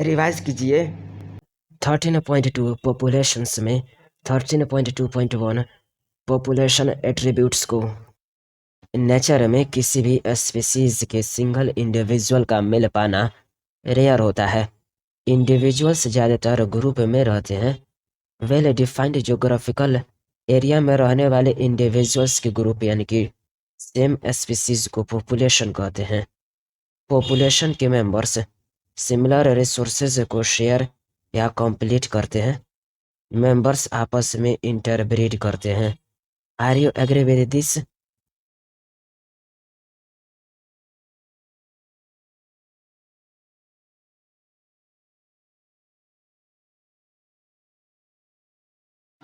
Revise कीजिए। 13.2 populations में 13.2.1 population attributes को नेचर में किसी भी स्पीसीज के सिंगल इंडिविजुअल का मिल पाना रेयर होता है। इंडिविजुअल्स ज़्यादातर ग्रुप में रहते हैं। वेल डिफाइंड ज्योग्राफिकल एरिया में रहने वाले इंडिविजुअल्स के ग्रुप यानी कि सेम स्पीसीज को पॉपुलेशन कहते हैं। पॉपुलेशन के मेंबर्स सिमिलर रिसोर्सेज को शेयर या कंप्लीट करते हैं। मेंबर्स आपस में इंटरब्रीड करते हैं। Are you agree with this?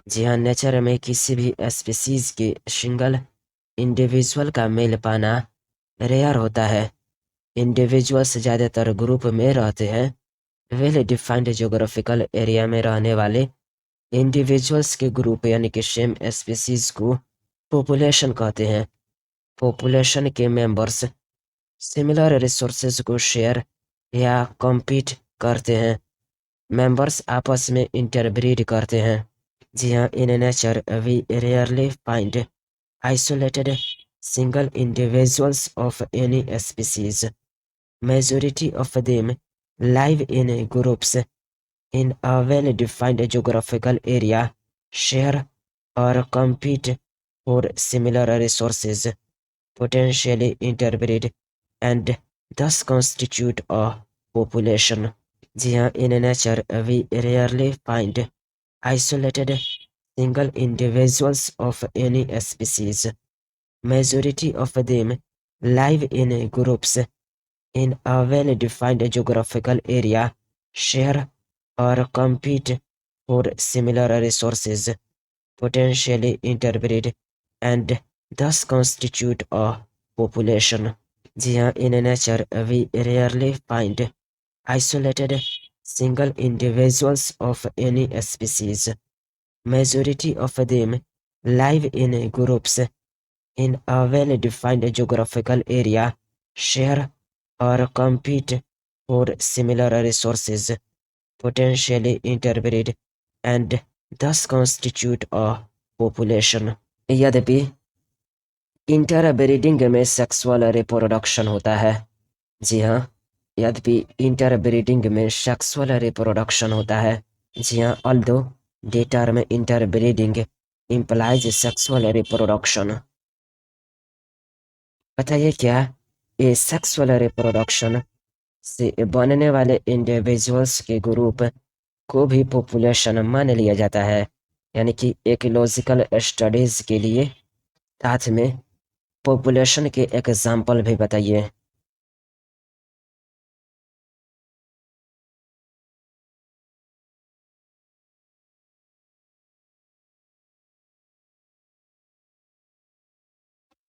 जी हाँ, नेचर में किसी भी स्पीसीज के सिंगल इंडिविजुअल का मेल पाना रेयर होता है। इंडिविजुअल्स ज़्यादातर ग्रुप में रहते हैं। वेल डिफाइंड ज्योग्राफिकल एरिया में रहने वाले इंडिविजुअल्स के ग्रुप यानी कि सेम स्पीसीज को पॉपुलेशन कहते हैं। पॉपुलेशन के मेंबर्स सिमिलर रिसोर्सेज को शेयर या कॉम्पीट करते हैं। मेंबर्स आपस में इंटरब्रीड करते हैं। जी हाँ, in nature we rarely find isolated single individuals of any species. Majority of them live in groups in a well-defined geographical area, share or compete for similar resources, potentially interbreed, and thus constitute a population. जी हाँ, in nature we rarely find isolated single individuals of any species. Majority of them live in groups in a well-defined geographical area, share or compete for similar resources, potentially interbreed, and thus constitute a population. जी हाँ, in nature we rarely find isolated single individuals of any species. Majority of them live in groups in a well-defined geographical area, share or compete for similar resources, potentially interbreed, and thus constitute a population. यद्यपि interbreeding में sexual reproduction होता है। जी हाँ, यद्यपि interbreeding में sexual reproduction होता है। जी हाँ, although the term interbreeding implies sexual reproduction. बताइए क्या ये सेक्सुअल रिप्रोडक्शन से बनने वाले इंडिविजुअल्स के ग्रुप को भी पॉपुलेशन मान लिया जाता है? यानी कि इकोलॉजिकल स्टडीज के लिए साथ में पॉपुलेशन के एग्जाम्पल भी बताइए।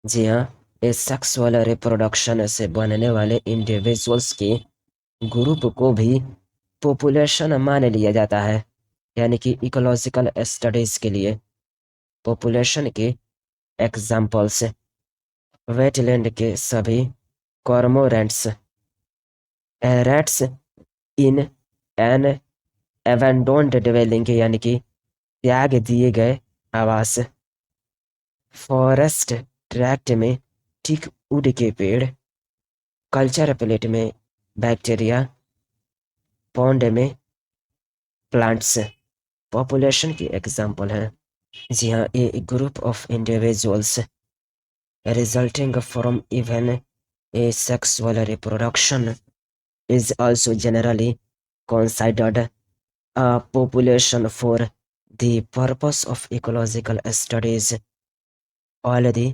जी हाँ, इस सेक्सुअल रिप्रोडक्शन से बनने वाले इंडिविजुअल्स के ग्रुप को भी पॉपुलेशन मान लिया जाता है। यानी कि इकोलॉजिकल स्टडीज के लिए पॉपुलेशन के एग्जाम्पल्स वेटलैंड के सभी cormorants, rats in an abandoned dwelling यानी कि त्याग दिए गए आवास, फॉरेस्ट ट्रैक्ट में ठीक वुड के पेड़, कल्चर प्लेट में बैक्टीरिया, पॉन्ड में प्लांट्स पॉपुलेशन की एग्जाम्पल हैं। जी हाँ, a group of individuals resulting from even a sexual reproduction is also generally considered a population for the purpose of ecological studies. All the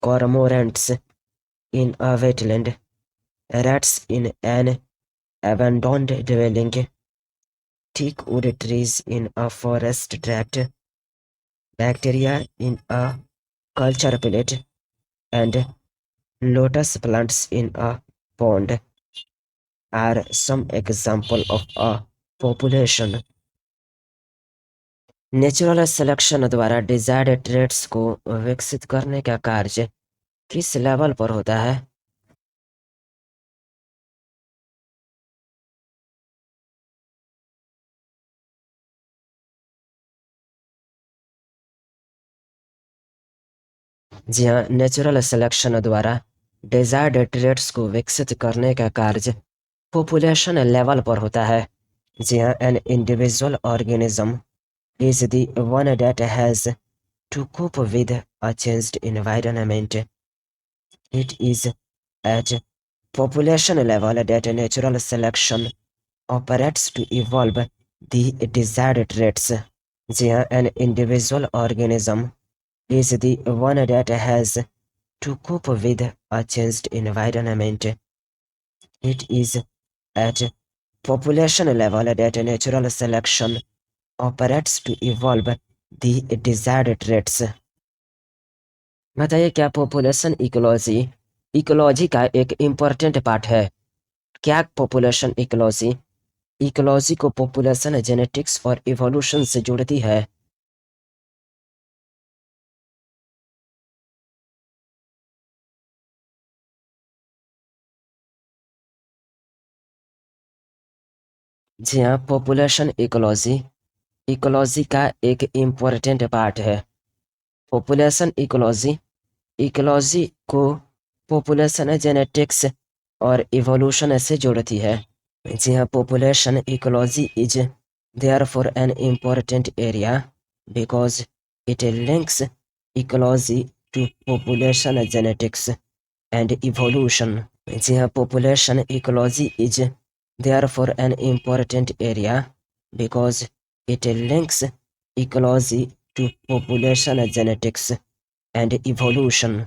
cormorants in a wetland, rats in an abandoned dwelling, thick wood trees in a forest tract, bacteria in a culture plate, and lotus plants in a pond are some example of a population. Natural selection द्वारा desired traits को विकसित करने का कार्य किस level पर होता है? जी हाँ, नेचुरल सिलेक्शन द्वारा डिजायर्ड ट्रेड्स को विकसित करने का कार्य पॉपुलेशन लेवल पर होता है। जी हाँ, an individual organism is the one that has to cope with a changed environment. It is at population level that natural selection operates to evolve the desired traits. जी हाँ, an individual organism is the one that has to cope with a changed environment. It is at population level that natural selection operates to evolve the desired traits. बताइए क्या population ecology ecology का एक important part है? क्या population ecology ecology को population genetics और evolution से जोड़ती है? जी हाँ, पॉपुलेशन इकोलॉजी इकोलॉजी का एक इम्पोर्टेंट पार्ट है। पॉपुलेशन इकोलॉजी इकोलॉजी को पॉपुलेशन जेनेटिक्स और इवोल्यूशन से जोड़ती है। जी हाँ, population ecology is therefore an important area because it links ecology to population genetics and evolution. जी हाँ, population ecology is therefore an important area because it links ecology to population genetics and evolution.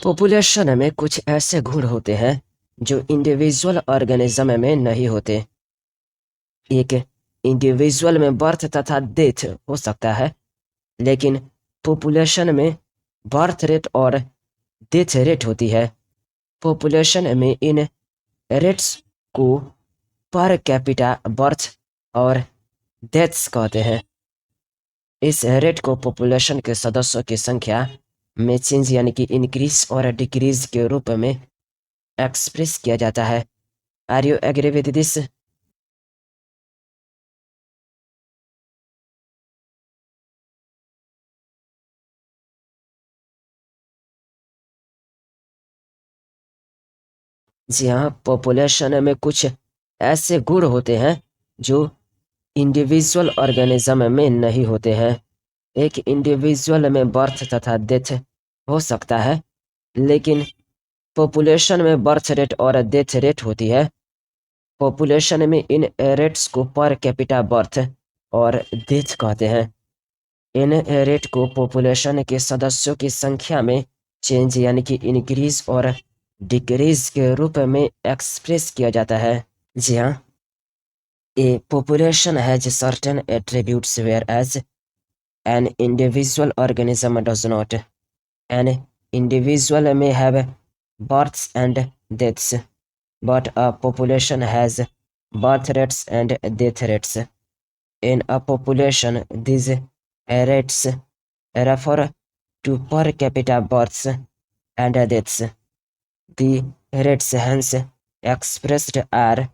Population में कुछ ऐसे गुण होते हैं जो individual organism में नहीं होते। एक इंडिविजुअल में बर्थ तथा डेथ हो सकता है, लेकिन पॉपुलेशन में बर्थ रेट और डेथ रेट होती है। पॉपुलेशन में इन रेट्स को पर कैपिटा बर्थ और डेथ्स कहते हैं। इस रेट को पॉपुलेशन के सदस्यों की संख्या में चेंज यानी कि इंक्रीज और डिक्रीज के रूप में एक्सप्रेस किया जाता है। Are you agree with this? जी हाँ, पॉपुलेशन में कुछ ऐसे गुण होते हैं जो इंडिविजुअल ऑर्गेनिज्म में नहीं होते हैं। एक इंडिविजुअल में बर्थ तथा डेथ हो सकता है, लेकिन पॉपुलेशन में बर्थ रेट और डेथ रेट होती है। पॉपुलेशन में इन रेट्स को पर कैपिटा बर्थ और डेथ कहते हैं। इन रेट को पॉपुलेशन के सदस्यों की संख्या में चेंज यानी कि इंक्रीज और डिक्रीज के रूप में एक्सप्रेस किया जाता है। जी हाँ, a population has certain attributes whereas an individual organism does not. An individual may have births and deaths, but a population has birth rates and death rates. In a population, these rates refer to per capita births and deaths. The rates hence expressed are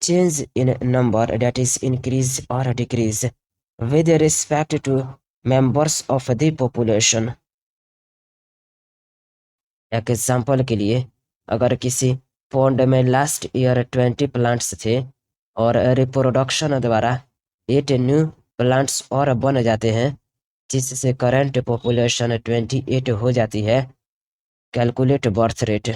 change in number, that is increase or decrease, with respect to members of the population. Example के लिए, अगर किसी pond में last year 20 plants थे और reproduction द्वारा 8 new plants और बन जाते हैं, जिससे करंट पॉपुलेशन 28 हो जाती है, कैलकुलेट बर्थ रेट।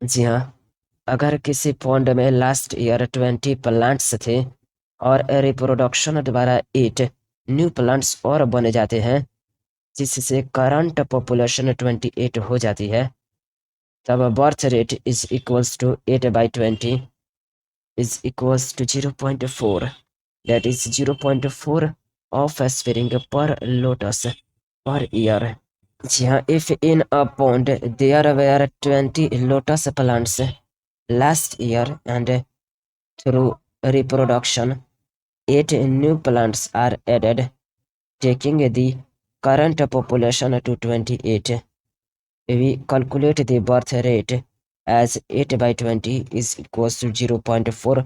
जी हाँ, अगर किसी पॉन्ड में लास्ट ईयर 20 प्लांट्स थे और रिप्रोडक्शन द्वारा 8 न्यू प्लांट्स और बन जाते हैं, जिससे करंट पॉपुलेशन 28 हो जाती है, तब birth rate is equals to 8/20 is equals to 0.4, that is 0.4 offspring per lotus per year. जी हाँ, if in a pond there were 20 lotus plants last year and through reproduction 8 new plants are added, taking the current population to 28. We calculate the birth rate as 8 by 20 is equals to 0.4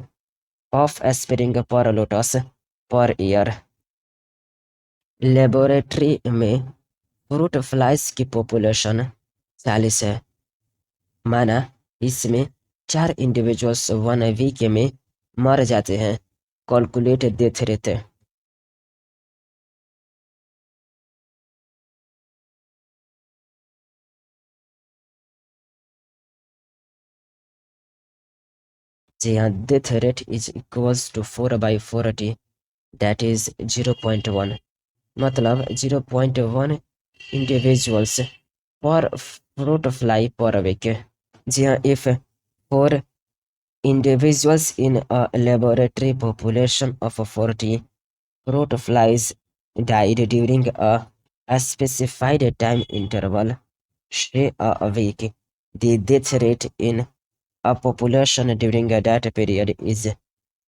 of aspirin per lotus per year. Laboratory में fruit flies की population 40 है। माना इसमें 4 individuals 1 week में मर जाते हैं। Calculate death rate. जी हाँ, death rate is equals to 4/40 that is 0.1, मतलब 0.1 individuals per fruit fly per week. जी हाँ, if 4 individuals in a laboratory population of 40 fruit flies died during a specified time interval, say a week, the death rate in a population during that period is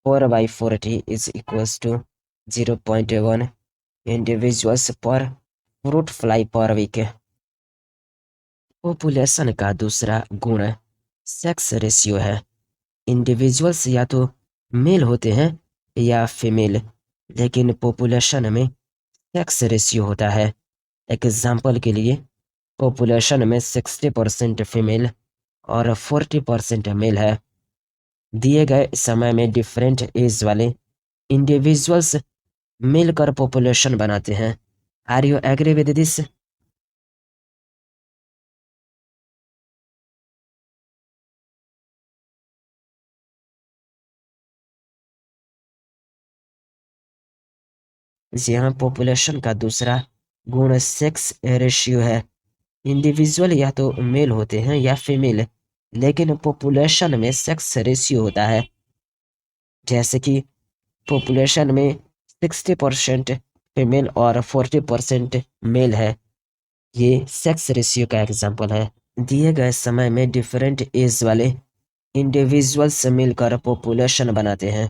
4/40 is equals to 0.1 individuals per fruit fly per week. Population का दूसरा गुण sex ratio है। Individuals या तो mail होते हैं या female, लेकिन पॉपुलेशन में सेक्स रेशियो होता है। एग्जाम्पल के लिए पॉपुलेशन में 60% फीमेल और 40% मेल है। दिए गए समय में डिफरेंट एज वाले इंडिविजुअल्स मिलकर पॉपुलेशन बनाते हैं। Are you agree with this? यहाँ पॉपुलेशन का दूसरा गुण सेक्स रेशियो है। इंडिविजुअल या तो मेल होते हैं या फीमेल, लेकिन पॉपुलेशन में सेक्स रेशियो होता है। जैसे कि पॉपुलेशन में 60% फीमेल और 40% मेल है। ये सेक्स रेशियो का एग्जाम्पल है। दिए गए समय में डिफरेंट एज वाले इंडिविजुअल्स मिलकर पॉपुलेशन बनाते हैं।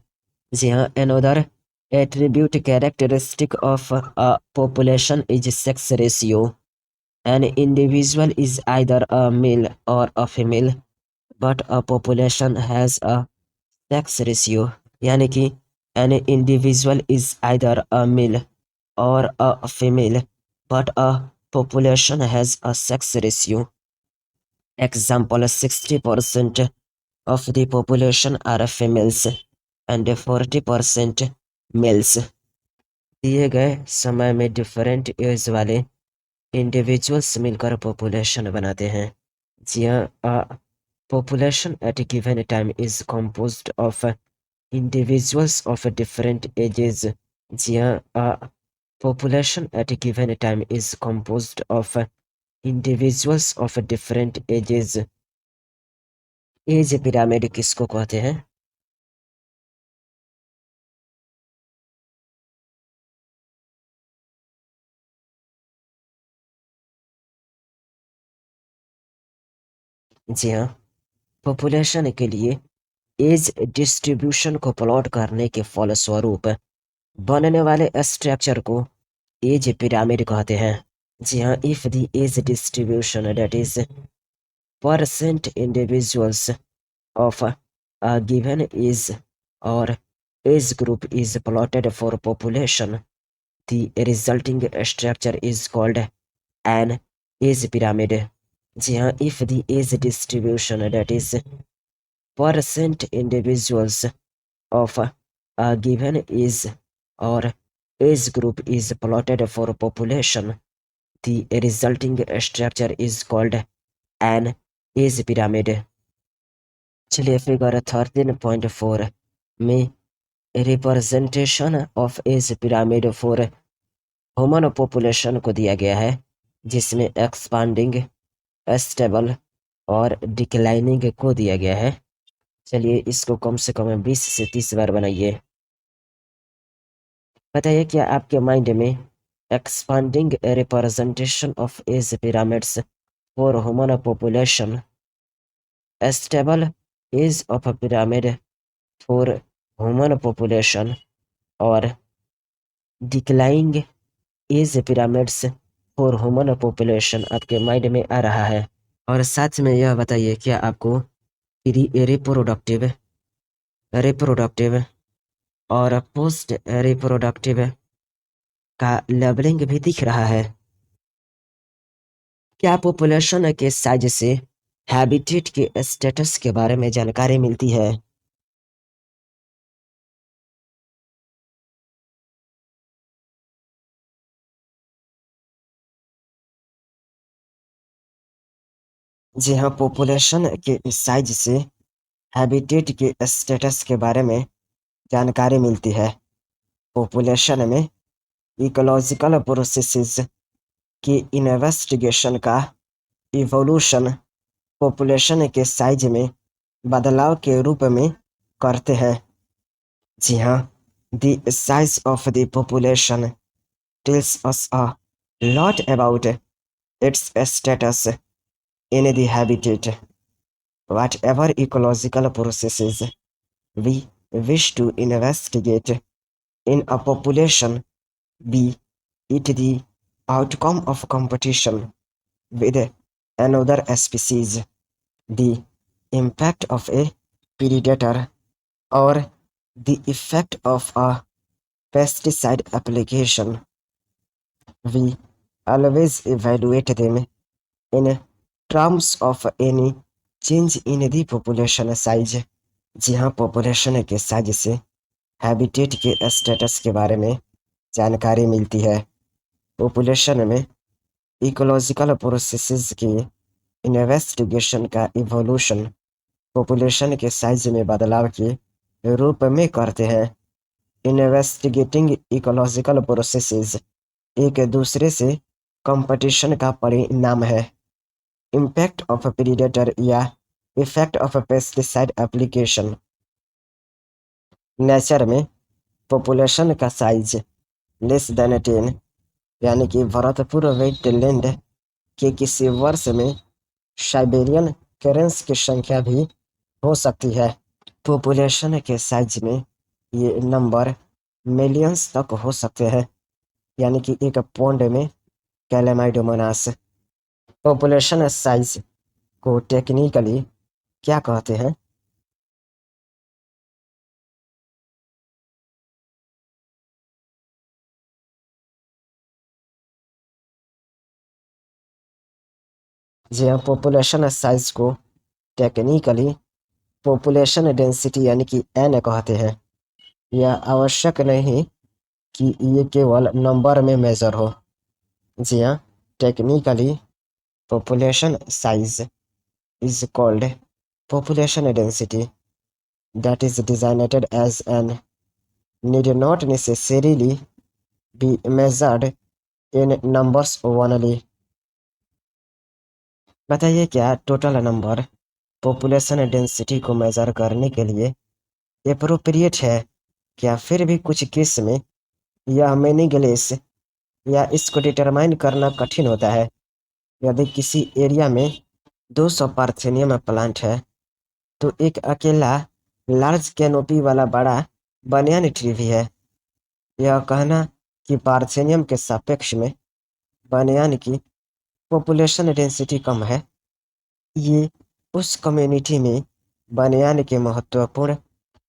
जी हाँ, another attribute characteristic of a population is sex ratio. An individual is either a male or a female, but a population has a sex ratio. यानी कि an individual is either a male or a female, but a population has a sex ratio. Example: 60% of the population are females and 40% males. दिए गए समय में different age वाले individuals मिलकर population बनाते हैं। जी हाँ, population at a given time is composed of individuals of different ages. जी हाँ, population at a given time is composed of individuals of different ages. Age pyramid किसको कहते हैं? जी हाँ, पॉपुलेशन के लिए एज डिस्ट्रीब्यूशन को प्लॉट करने के फलस्वरूप बनने वाले स्ट्रक्चर को एज पिरामिड कहते हैं। जी हाँ, if the age distribution that is percent individuals of a given age or age group is plotted for population, the resulting structure is called an age pyramid. जी हाँ, if the age distribution that is percent individuals of a given age or age group is plotted for population, the resulting structure is called an age pyramid. चलिए figure 13.4 में representation of age pyramid for human population को दिया गया है, जिसमें expanding, stable और declining को दिया गया है। चलिए इसको कम से कम 20 से 30 बार बनाइए। बताइए क्या आपके माइंड में expanding representation of age pyramids for human population, stable age of pyramid for human population और declining age pyramids for human population आपके माइंड में आ रहा है? और साथ में यह बताइए, क्या आपको रिप्रोडक्टिव रिप्रोडक्टिव और पोस्ट रिप्रोडक्टिव का लेबलिंग भी दिख रहा है? क्या पॉपुलेशन के साइज से हैबिटेट के स्टेटस के बारे में जानकारी मिलती है? जी हाँ, पॉपुलेशन के साइज से हैबिटेट के स्टेटस के बारे में जानकारी मिलती है। पॉपुलेशन में इकोलॉजिकल प्रोसेसेस की इन्वेस्टिगेशन का इवोल्यूशन पॉपुलेशन के साइज में बदलाव के रूप में करते हैं। जी हाँ, the size of the population tells us a lot about it's status in the habitat. Whatever ecological processes we wish to investigate in a population, be it the outcome of competition with another species, the impact of a predator, or the effect of a pesticide application, we always evaluate them in terms of any change in the population size। जी हाँ, population के size से habitat के status के बारे में जानकारी मिलती है। पॉपुलेशन में इकोलॉजिकल प्रोसेसेस की इन्वेस्टिगेशन का इवोल्यूशन पॉपुलेशन के साइज में बदलाव के रूप में करते हैं। इन्वेस्टिगेटिंग इकोलॉजिकल प्रोसेसेस एक दूसरे से कंपटीशन का परिणाम है। इम्पैक्ट ऑफ प्रीडेटर या effect of pesticide application. Nature में पॉपुलेशन का साइज लेस देन 10 यानी कि भरतपुर वेटलैंड के किसी वर्ष में साइबेरियन करेंस की संख्या भी हो सकती है। पॉपुलेशन के साइज में ये नंबर मिलियंस तक हो सकते हैं, यानी कि एक पौंड में कैलेमाइडोमोनास। पॉपुलेशन साइज को टेक्निकली क्या कहते हैं? जी हाँ, पॉपुलेशन साइज को टेक्निकली पॉपुलेशन डेंसिटी यानी कि एन कहते हैं। यह आवश्यक नहीं कि ये केवल नंबर में मेजर हो। जी हाँ, technically population size is called population density that is designated as an need not necessarily be measured in numbers only। बताइए, क्या टोटल नंबर पॉपुलेशन डेंसिटी को मेजर करने के लिए एप्रोप्रिएट है? क्या फिर भी कुछ केस में यह मीनिंगलेस या इसको डिटरमाइन करना कठिन होता है? यदि किसी एरिया में 200 पार्थेनियम प्लांट है तो एक अकेला लार्ज कैनोपी वाला बड़ा बनियान ट्री भी है। यह कहना कि पार्थेनियम के सापेक्ष में बनियान की पॉपुलेशन डेंसिटी कम है, ये उस कम्युनिटी में बनियान के महत्वपूर्ण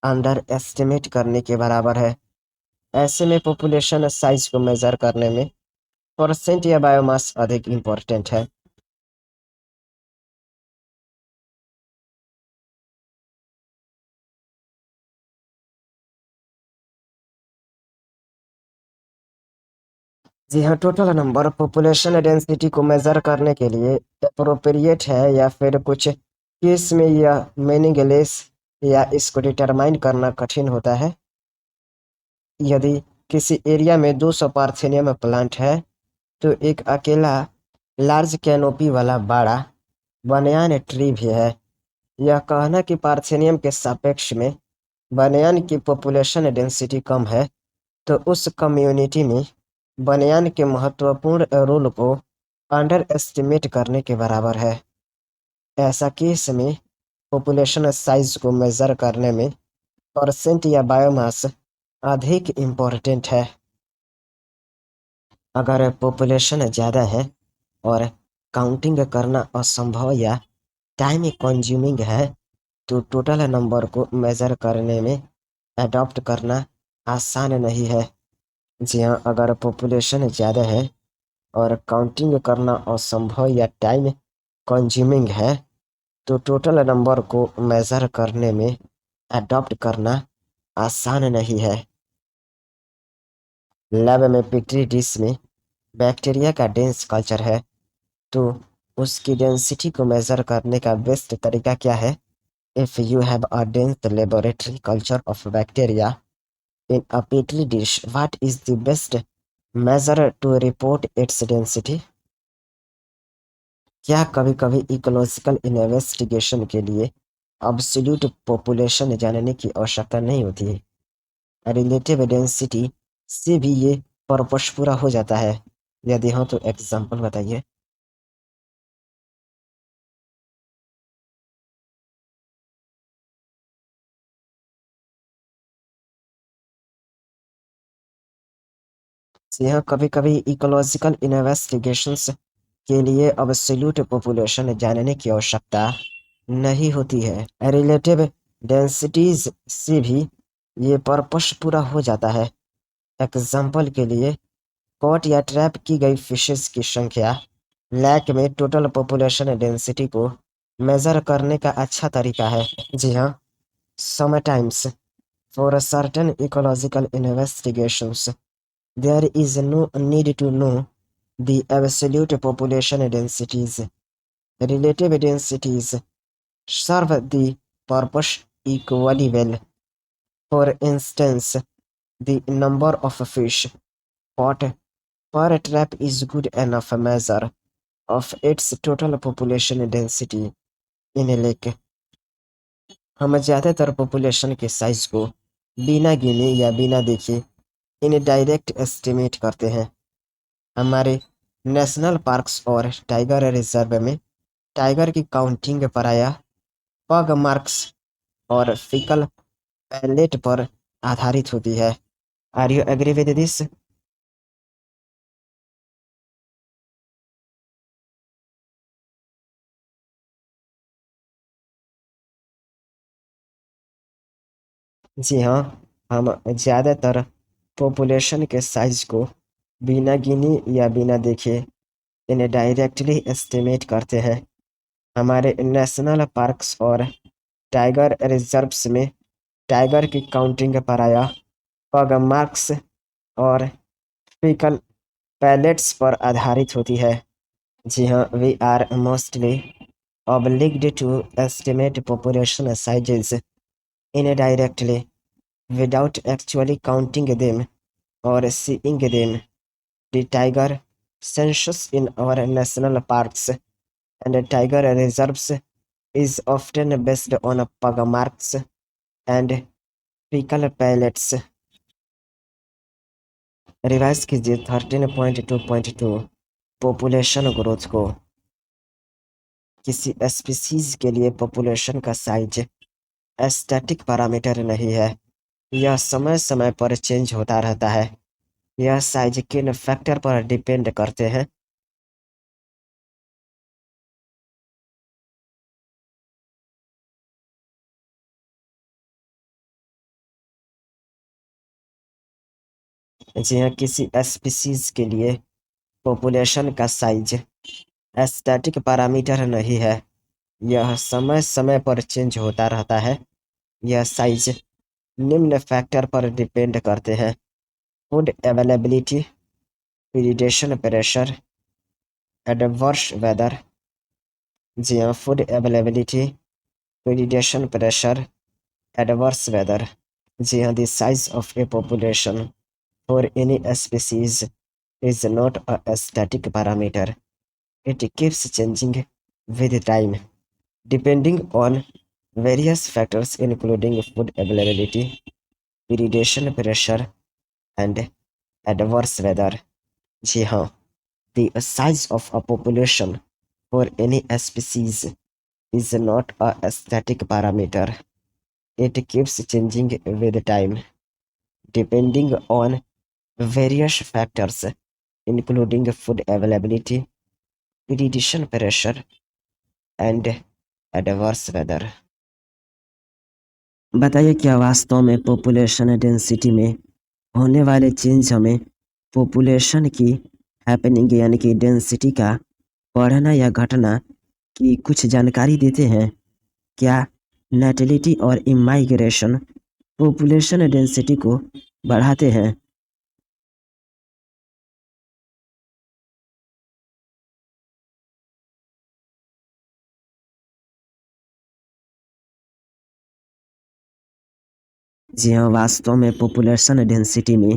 अंडर एस्टिमेट करने के बराबर है। ऐसे में पॉपुलेशन साइज को मेजर करने में परसेंट या बायोमास अधिक इम्पोर्टेंट है। जी हाँ, टोटल नंबर पॉपुलेशन डेंसिटी को मेजर करने के लिए अप्रोप्रिएट है या फिर कुछ केस में यह मीनिंगलेस या इसको डिटरमाइन करना कठिन होता है। यदि किसी एरिया में 200 पार्थेनियम प्लांट है तो एक अकेला लार्ज कैनोपी वाला बड़ा बनियान ट्री भी है। यह कहना कि पार्थेनियम के सापेक्ष में बनियान की पॉपुलेशन डेंसिटी कम है तो उस कम्युनिटी में बनियान के महत्वपूर्ण रोल को अंडर एस्टिमेट करने के बराबर है। ऐसा केस में पॉपुलेशन साइज को मेजर करने में परसेंट या बायोमास अधिक इम्पोर्टेंट है। अगर पॉपुलेशन ज़्यादा है और काउंटिंग करना असंभव या टाइम कंज्यूमिंग है तो टोटल नंबर को मेज़र करने में अडॉप्ट करना आसान नहीं है। जी हाँ, अगर पॉपुलेशन ज़्यादा है और काउंटिंग करना असंभव या टाइम कंज्यूमिंग है तो टोटल नंबर को मेज़र करने में अडॉप्ट करना आसान नहीं है। लैब में पेट्री डिश में बैक्टीरिया का डेंस कल्चर है तो उसकी डेंसिटी को मेज़र करने का बेस्ट तरीका क्या है? If you have a dense laboratory culture of bacteria in a petri dish, what is the best measure to report its density? क्या कभी-कभी इकोलॉजिकल इन्वेस्टिगेशन के लिए अब्सोल्यूट पॉपुलेशन जानने की आवश्यकता नहीं होती है? रिलेटिव डेंसिटी से भी ये पर्पस पूरा हो जाता है? यदि हाँ तो एग्जाम्पल बताइए। यह कभी-कभी इकोलॉजिकल इन्वेस्टिगेशंस के लिए अब्सोल्यूट पॉपुलेशन जानने की आवश्यकता नहीं होती है। रिलेटिव डेंसिटीज से भी ये पर्पस पूरा हो जाता है। एग्जाम्पल के लिए कॉट या ट्रैप की गई फिशेस की संख्या लैक में टोटल पॉपुलेशन डेंसिटी को मेजर करने का अच्छा तरीका है। जी हाँ, sometimes for certain ecological investigations there is no need to know the absolute population densities. Relative densities serve the purpose equally well. For instance, the number of fish caught per trap is good enough measure of its total population density in a lake. हम ज़्यादातर population के size को बिना गिने या बिना देखे indirect estimate करते हैं। हमारे नेशनल पार्क्स और टाइगर रिजर्व में टाइगर की काउंटिंग प्रायः पग मार्क्स और फीकल पैलेट पर आधारित होती है। Are you agree with this? जी हाँ, हम ज़्यादातर पॉपुलेशन के साइज को बिना गिने या बिना देखे इन्हें डायरेक्टली एस्टिमेट करते हैं। हमारे नेशनल पार्क्स और टाइगर रिजर्व्स में टाइगर की काउंटिंग प्रायः पग मार्क्स और फीकल पैलेट्स पर आधारित होती है। जी हाँ, we are mostly obliged to estimate population sizes indirectly without actually counting them or seeing them. The tiger census in our national parks and tiger reserves is often based on pug marks and fecal pellets. Revise कीजिए 13.2.2 population growth को। किसी species के लिए population का size static parameter नहीं है, यह समय समय पर चेंज होता रहता है। यह साइज किन फैक्टर पर डिपेंड करते हैं? जी हाँ, किसी स्पीसीज के लिए पॉपुलेशन का साइज स्टैटिक पैरामीटर नहीं है, यह समय समय पर चेंज होता रहता है। यह साइज निम्न फैक्टर पर डिपेंड करते हैं: food availability, predation pressure, adverse weather. जी हाँ, food availability, predation pressure, adverse weather. The size of a population for any species is not a static parameter. It keeps changing with time, depending on various factors including food availability, irrigation pressure, and adverse weather. जी हाँ, the size of a population for any species is not a static parameter. It keeps changing with time, depending on various factors, including food availability, irrigation pressure, and adverse weather. बताइए क्या वास्तव में population density में होने वाले change हमें population की happening यानी कि डेंसिटी का बढ़ना या घटना की कुछ जानकारी देते हैं? क्या नेटिलिटी और इमाइग्रेशन पॉपुलेशन डेंसिटी को बढ़ाते हैं? जी हाँ, वास्तव में पॉपुलेशन डेंसिटी में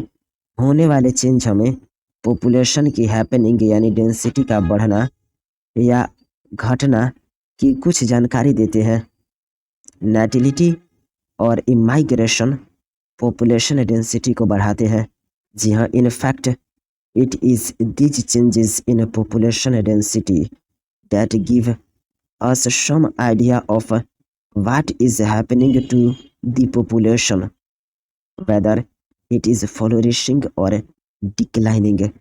होने वाले चेंज हमें पॉपुलेशन की हैपनिंग यानी डेंसिटी का बढ़ना या घटना की कुछ जानकारी देते हैं। नेटिलिटी और इमाइग्रेशन पॉपुलेशन डेंसिटी को बढ़ाते हैं। जी हाँ, in fact it is these changes in population density that give us some idea of what is happening to the population, whether it is flourishing or declining.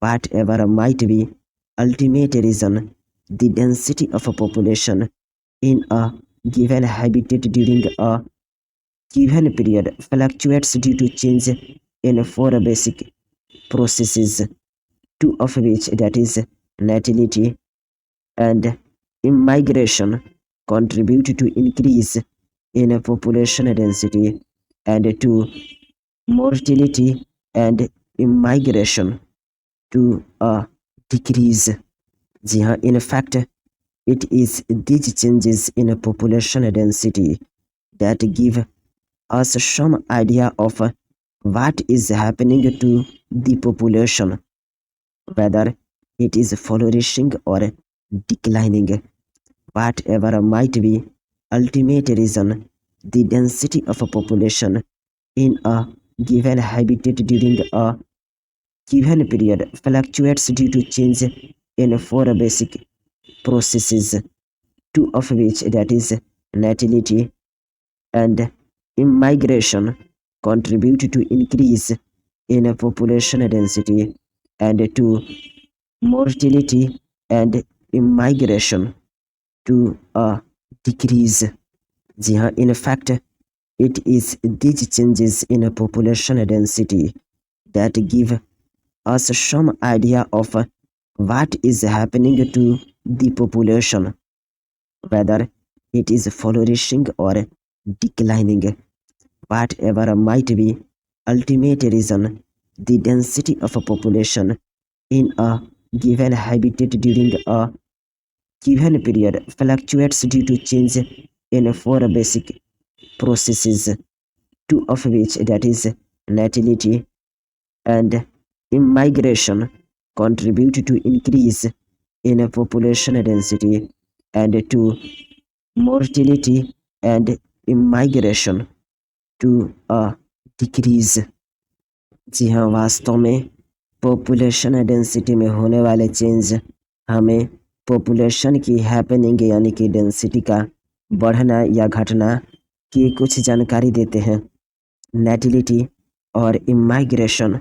Whatever might be ultimate reason, the density of a population in a given habitat during a given period fluctuates due to change in four basic processes, two of which, that is natality and immigration, contribute to increase in population density, and to mortality and immigration to a decrease. जी हाँ, in fact, it is these changes in population density that give us some idea of what is happening to the population, whether it is flourishing or declining. Whatever might be ultimate reason, the density of a population in a given habitat during a given period fluctuates due to change in four basic processes, two of which, that is natality and immigration, contribute to increase in population density, and to mortality and immigration to a decrease. जी हाँ, in fact, it is these changes in population density that give us some idea of what is happening to the population, whether it is flourishing or declining. Whatever might be ultimate reason, the density of a population in a given habitat during a given period fluctuates due to change in four basic processes, two of which, that is natality and immigration, contribute to increase in population density, and to mortality and immigration to a decrease. जी हाँ, वास्तव में population density में होने वाले change हमें population की happening यानी कि डेंसिटी का बढ़ना या घटना की कुछ जानकारी देते हैं। नेटिलिटी और इमाइग्रेशन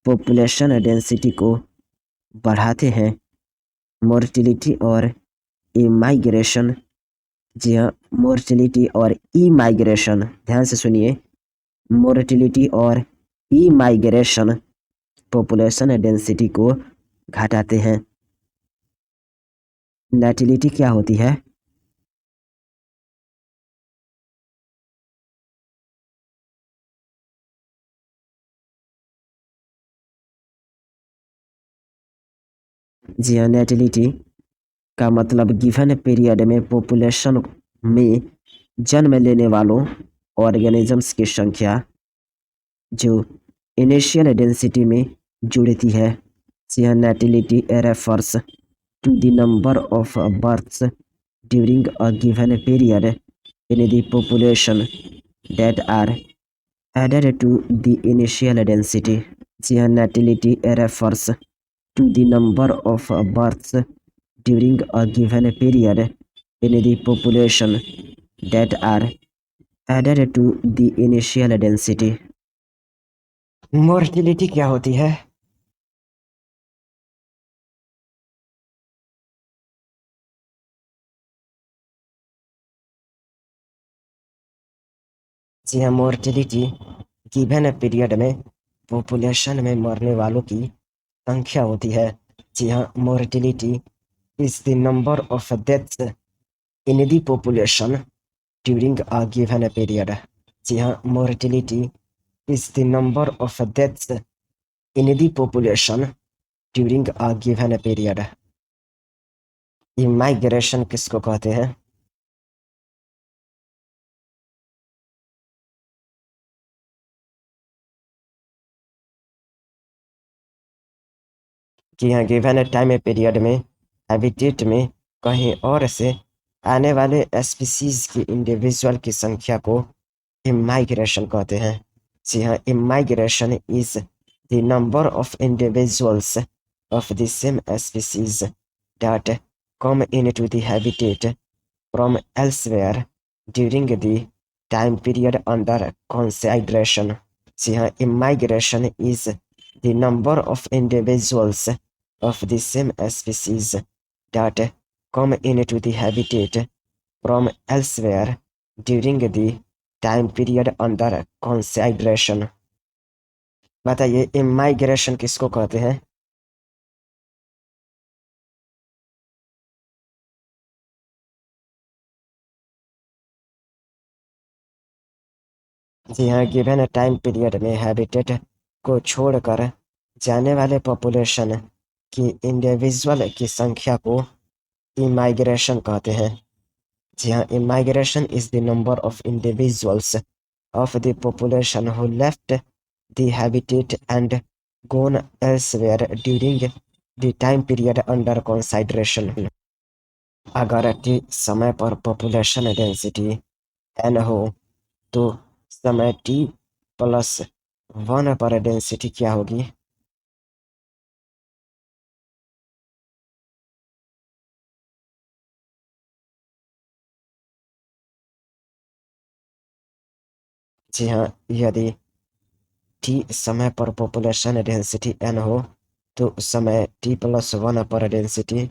पॉपुलेशन डेंसिटी को बढ़ाते हैं। मोर्टिलिटी और इमाइग्रेशन, जी हाँ, मोर्टिलिटी और इमाइग्रेशन, ध्यान से सुनिए, मोर्टिलिटी और इमाइग्रेशन पॉपुलेशन डेंसिटी को घटाते हैं। नेटिलिटी क्या होती है? जी हाँ, नेटिलिटी का मतलब गिवन पीरियड में पॉपुलेशन में जन्म लेने वालों ऑर्गेनिजम्स की संख्या जो इनिशियल डेंसिटी में जुड़ती है। नेटिलिटी refers to the number of births during a given period in the population that are added to the initial density. Natality refers to the number of births during a given period in the population that are added to the initial density. Mortality क्या होती है? जी हाँ, mortality given period में population में मरने वालों की संख्या होती है। जी हाँ, mortality is the number of deaths in the population during a given period. जी हाँ, mortality is the number of deaths in the population during a given period. Immigration किसको कहते हैं? कि यहाँ गिवन टाइम पीरियड में हैबिटेट में कहीं और से आने वाले स्पीसीज की इंडिविजुअल की संख्या को इमाइग्रेशन कहते हैं। जी हाँ, immigration is the number of individuals of the same species that come into the habitat from elsewhere during the time period under consideration. जी हाँ, immigration is the number of individuals of the same species that come into the habitat from elsewhere during the time period under consideration। बताइए, immigration किसको कहते हैं? जी हाँ, given time period में habitat को छोड़कर जाने वाले पॉपुलेशन की इंडिविजुअल की संख्या को इमाइग्रेशन कहते हैं। जी हाँ, immigration is the number of individuals of the population who left the habitat and gone elsewhere during the time period under consideration। अगर टी समय पर पॉपुलेशन डेंसिटी n हो तो समय t प्लस 1 पर डेंसिटी क्या होगी? जी हाँ, यदि t समय पर पॉपुलेशन डेंसिटी n हो तो समय t प्लस 1 पर density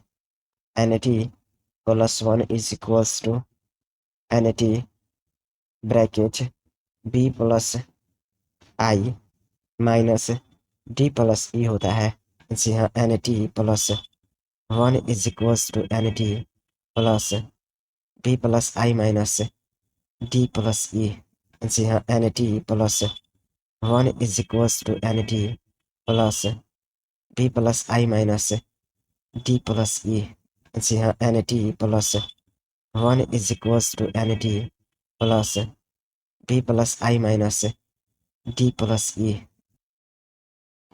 nt plus 1 is equals to nt bracket b plus i minus d plus e होता है। जी हाँ, nt plus 1 is equals to nt plus b plus i minus d plus e। जी हाँ, nt plus 1 is equals to nt plus b plus i minus d plus e। जी हाँ, nt plus 1 is equals to nt plus b plus i minus d plus e।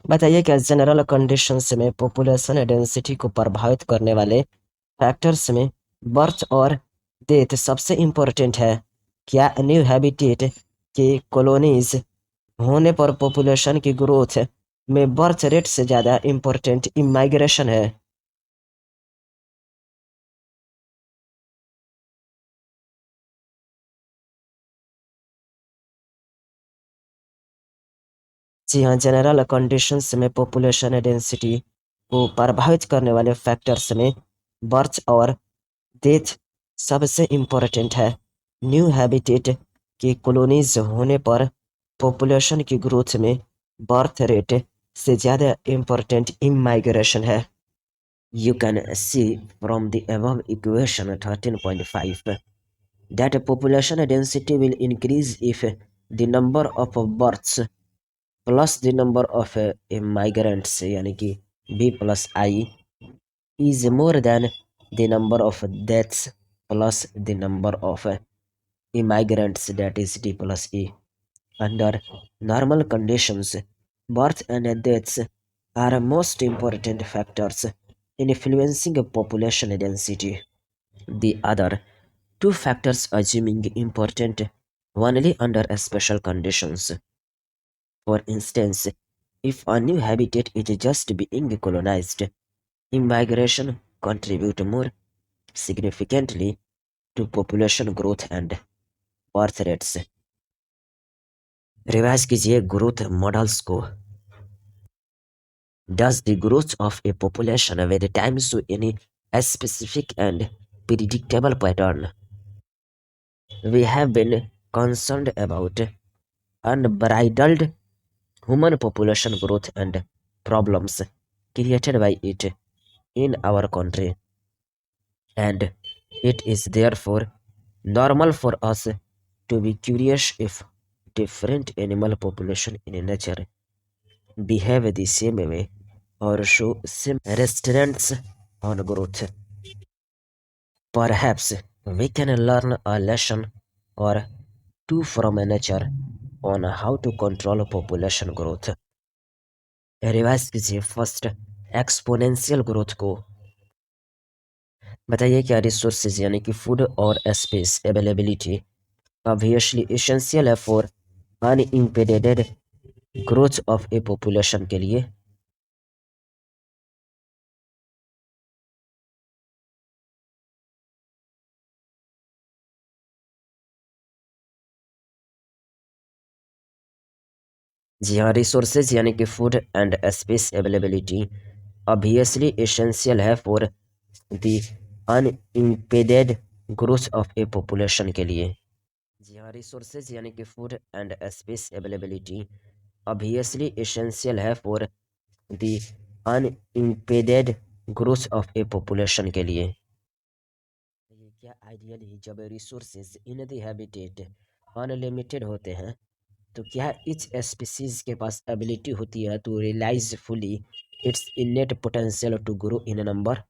बताइए, क्या general conditions में population density को प्रभावित करने वाले factors में बर्थ और डेथ सबसे इम्पोर्टेंट है? क्या न्यू हैबिटेट के कॉलोनीज होने पर पॉपुलेशन की ग्रोथ में बर्थ रेट से ज़्यादा इम्पोर्टेंट इमाइग्रेशन है? जी हाँ, जनरल कंडीशंस में पॉपुलेशन डेंसिटी को प्रभावित करने वाले फैक्टर्स में बर्थ और डेथ सबसे इम्पोर्टेंट है। न्यू हैबिटेट की कॉलोनीज होने पर पॉपुलेशन की ग्रोथ में बर्थ रेट से ज़्यादा इम्पोर्टेंट इमाइग्रेशन है। You can see from the above equation 13.5 that population density will increase if the number of births plus the number of immigrants यानी कि b plus i is more than the number of deaths plus the number of immigrants, that is d plus e. Under normal conditions, birth and deaths are most important factors influencing population density. The other two factors assuming important only under special conditions. For instance, if a new habitat is just being colonized, immigration contribute more significantly to population growth and birth rates। Revise कीजिए growth models को। Does the growth of a population with time show any specific and predictable pattern? We have been concerned about unbridled human population growth and problems created by it in our country, and it is therefore normal for us to be curious if different animal population in nature behave the same way or show similar restraints on growth. Perhaps we can learn a lesson or two from nature on how to control population growth. Revise कीजिए first exponential growth को बताइए क्या resources यानी कि food और space availability obviously essential है for unimpeded growth of a population के लिए। जी हाँ, रिसोर्सेज यानी कि food and space availability obviously essential है for the unimpeded growth of a population के लिए। जी हाँ, रिसोर्सेज यानी कि food and space availability obviously essential है for the unimpeded growth of a population के लिए। ये क्या आइडियली जब resources in the habitat unlimited होते हैं तो क्या इच स्पीसीज के पास एबिलिटी होती है to realise fully its innate potential to grow in number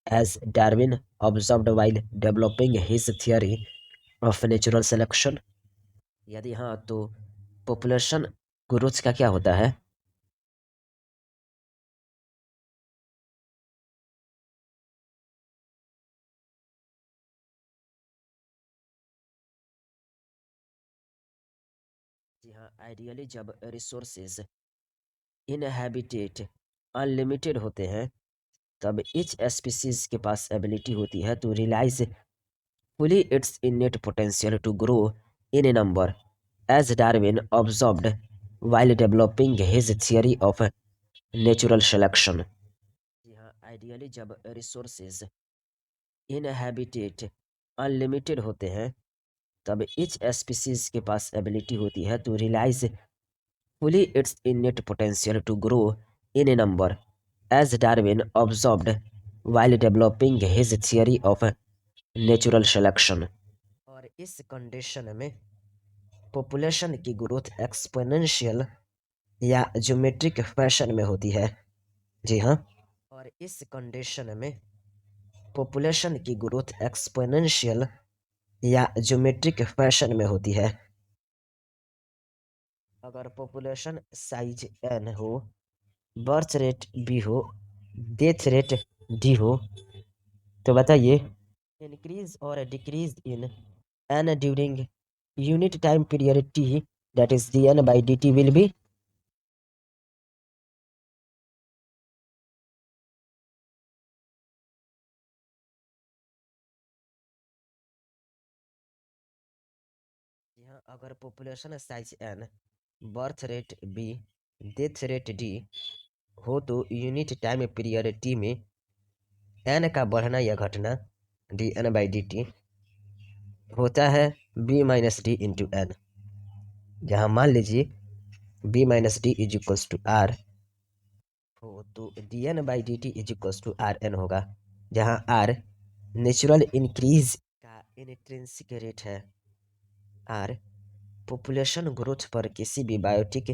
as Darwin observed while developing his theory of natural selection. यदि हाँ तो पॉपुलेशन ग्रोथ का क्या होता है? जी हाँ, आइडियली जब रिसोर्सेज इन हैबिटेट अनलिमिटेड होते हैं तब इच स्पीसीज के पास एबिलिटी होती है to realise fully its innate potential to grow in a number, as Darwin observed while developing his theory of natural selection। जी हाँ, आइडियली जब रिसोर्सेज इन हैबिटेट अनलिमिटेड होते हैं तब इच स्पीसीज के पास ability होती है to realise fully its innate potential to grow in a number, as Darwin observed while developing his theory of natural selection। और इस कंडीशन में पॉपुलेशन की ग्रोथ एक्सपोनेंशियल या ज्योमेट्रिक फैशन में होती है। जी हाँ, और इस कंडीशन में पॉपुलेशन की ग्रोथ एक्सपोनेंशियल या ज्योमेट्रिक फैशन में होती है। अगर पॉपुलेशन साइज n हो, बर्थ रेट b हो, डेथ रेट d हो तो बताइए इंक्रीज और decrease in n during unit time period t that is dn by dt will be। यहाँ अगर population size n, birth rate b, death rate d हो तो unit time period t में n का बढ़ना या घटना dn बाई dt होता है b minus d into n. जहाँ मान लीजिए b minus d is equals to r हो तो dn by d t is equals to r n होगा, जहाँ आर नेचुरल इंक्रीज का इंट्रिंसिक रेट है। आर पॉपुलेशन ग्रोथ पर किसी भी बायोटिक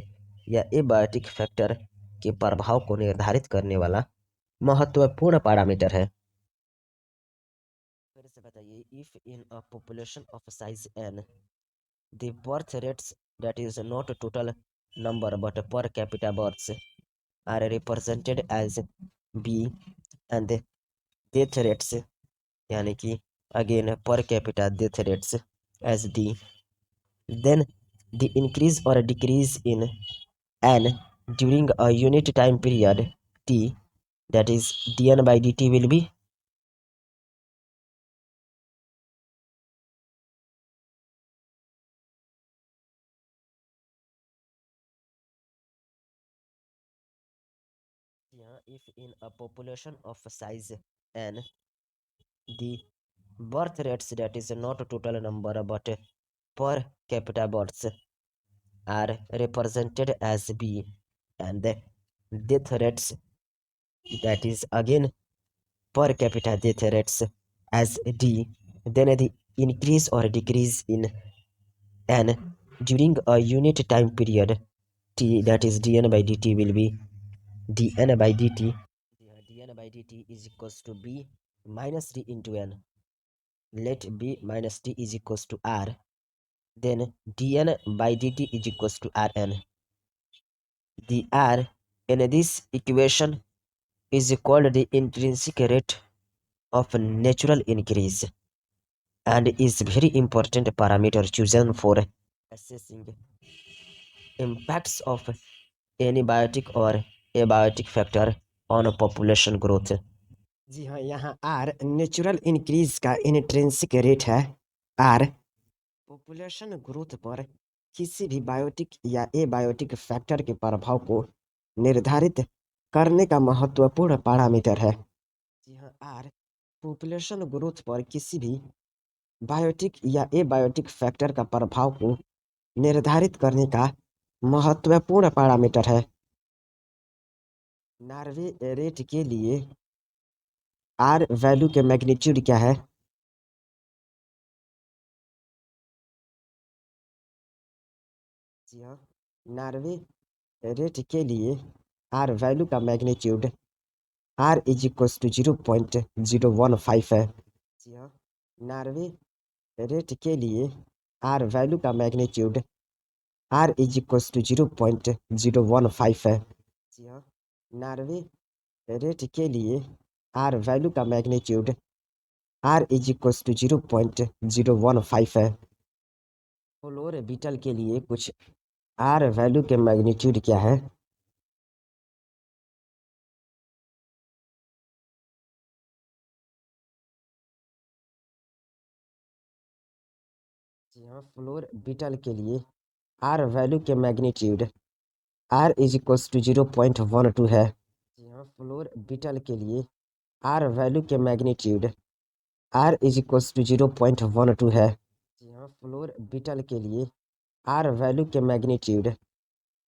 या एबायोटिक फैक्टर के प्रभाव को निर्धारित करने वाला महत्वपूर्ण पैरामीटर है। फिर से बताइए if in a population of size n the birth rates that is not total number but per capita births are represented as b and death rates यानी कि again per capita death rates as d, then the increase or decrease in n during a unit time period t that is dn by dt will be। यहाँ if in a population of size n the birth rates that is not a total number but per capita births are represented as B, and the death rates, that is again per capita death rates, as D. Then the increase or decrease in N during a unit time period T, that is dN by dt, will be dN by dt. dN by dt is equals to B minus D into N. Let B minus D is equals to R. Then dN by dt is equals to Rn. The R in this equation is called the intrinsic rate of natural increase and is very important parameter chosen for assessing impacts of antibiotic or abiotic factor on population growth. जी हाँ, यहाँ are natural increase का intrinsic rate है। R population growth पर किसी भी biotic या abiotic factor के प्रभाव को निर्धारित करने का महत्वपूर्ण पैरामीटर है। जी हाँ, आर पॉपुलेशन ग्रोथ पर किसी भी बायोटिक या एबायोटिक फैक्टर का प्रभाव को निर्धारित करने का महत्वपूर्ण पैरामीटर है। नार्वे रेट के लिए आर वैल्यू के मैग्नीट्यूड क्या है? जी हाँ, नार्वे रेट के लिए आर वैल्यू का magnitude r is equals to 0.015 है। जी हाँ, नार्वे रेट के लिए आर वैल्यू का magnitude r is equals to 0.015 है। जी हाँ, नार्वे रेट के लिए आर वैल्यू का magnitude r is equals to 0.015 है। फ्लोर बीटल के लिए कुछ आर वैल्यू के मैग्नीट्यूड क्या है? जी हाँ, फ्लोर बीटल के लिए आर वैल्यू के magnitude r is equals to 0.12 है। जी हाँ, फ्लोर बीटल के लिए आर वैल्यू के magnitude r is equals to 0.12 है। जी हाँ, फ्लोर बीटल के लिए आर वैल्यू के magnitude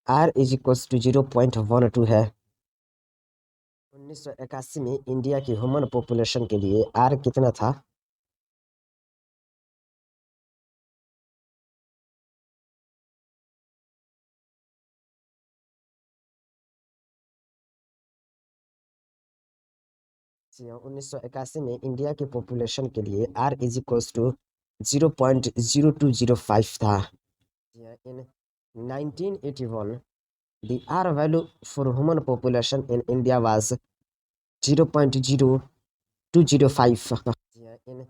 r is equals to 0.12 है। 1981 में इंडिया की ह्यूमन पॉपुलेशन के लिए आर कितना था? जी हाँ, 1981 में इंडिया की पॉपुलेशन के लिए आर इज इक्वल्स टू 0.0205 था। जी हाँ, इन 1981 the R value for human population in India was 0.0205. Yeah, in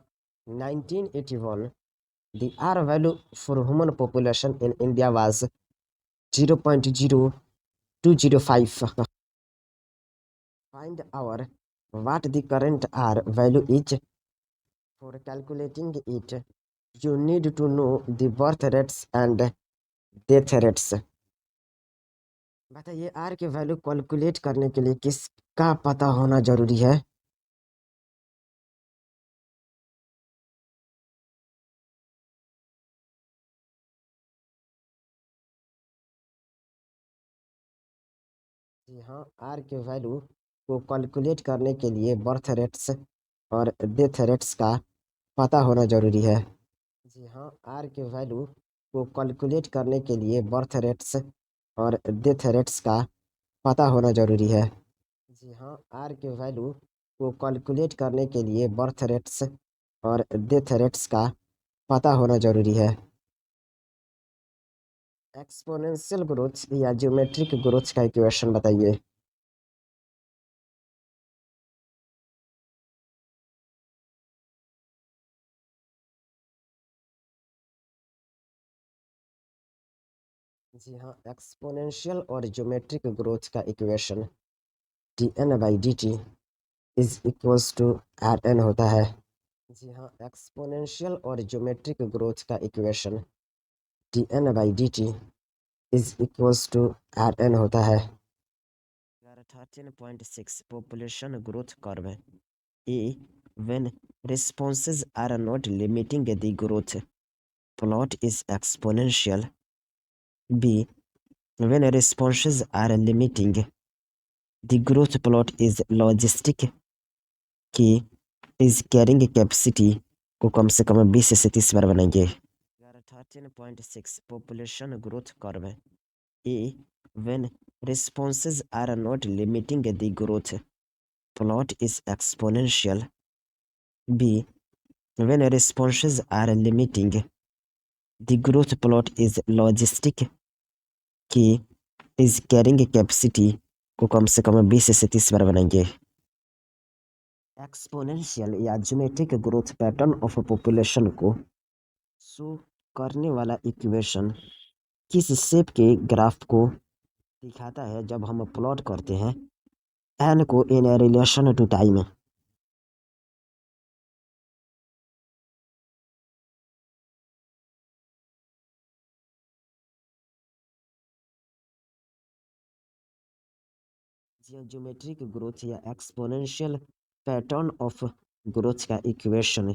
1981, the R value for human population in India was 0.0205. Find our what the current R value is. For calculating it, you need to know the birth rates and death rates. बताइए, are के value calculate करने के लिए किसका पता होना जरूरी है? जी हाँ, आर के वैल्यू को कैलकुलेट करने के लिए बर्थ रेट्स और डेथ रेट्स का पता होना जरूरी है। जी हाँ, आर के वैल्यू को कैलकुलेट करने के लिए बर्थ रेट्स और डेथ रेट्स का पता होना जरूरी है। जी हाँ, आर के वैल्यू को कैलकुलेट करने के लिए बर्थ रेट्स और डेथ रेट्स का पता होना जरूरी है। एक्सपोनेंशियल ग्रोथ या ज्योमेट्रिक ग्रोथ का इक्वेशन बताइए। जी हाँ, एक्सपोनेंशियल और ज्योमेट्रिक ग्रोथ का equation dn by dt is equals to Rn होता है। जी हाँ, एक्सपोनेंशियल और ज्योमेट्रिक ग्रोथ का equation dn by dt is equals to Rn होता है। 13.6 population growth curve A when responses are not limiting the growth plot is exponential. B. When responses are limiting, the growth plot is logistic कि इस carrying capacity को कम से कम 20 से 30 बार बनाएंगे। 13.6 population growth curve. A when responses are not limiting the growth plot is exponential. B when responses are limiting the growth plot is logistic कि इस carrying capacity को कम से कम 20 से 30 बार बनाएंगे। एक्सपोनेंशियल या geometric growth pattern of population को show करने वाला इक्वेशन किस शेप के ग्राफ को दिखाता है जब हम प्लॉट करते हैं एन को in relation to time. Geometric growth या एक्सपोनेंशियल पैटर्न ऑफ ग्रोथ का इक्वेशन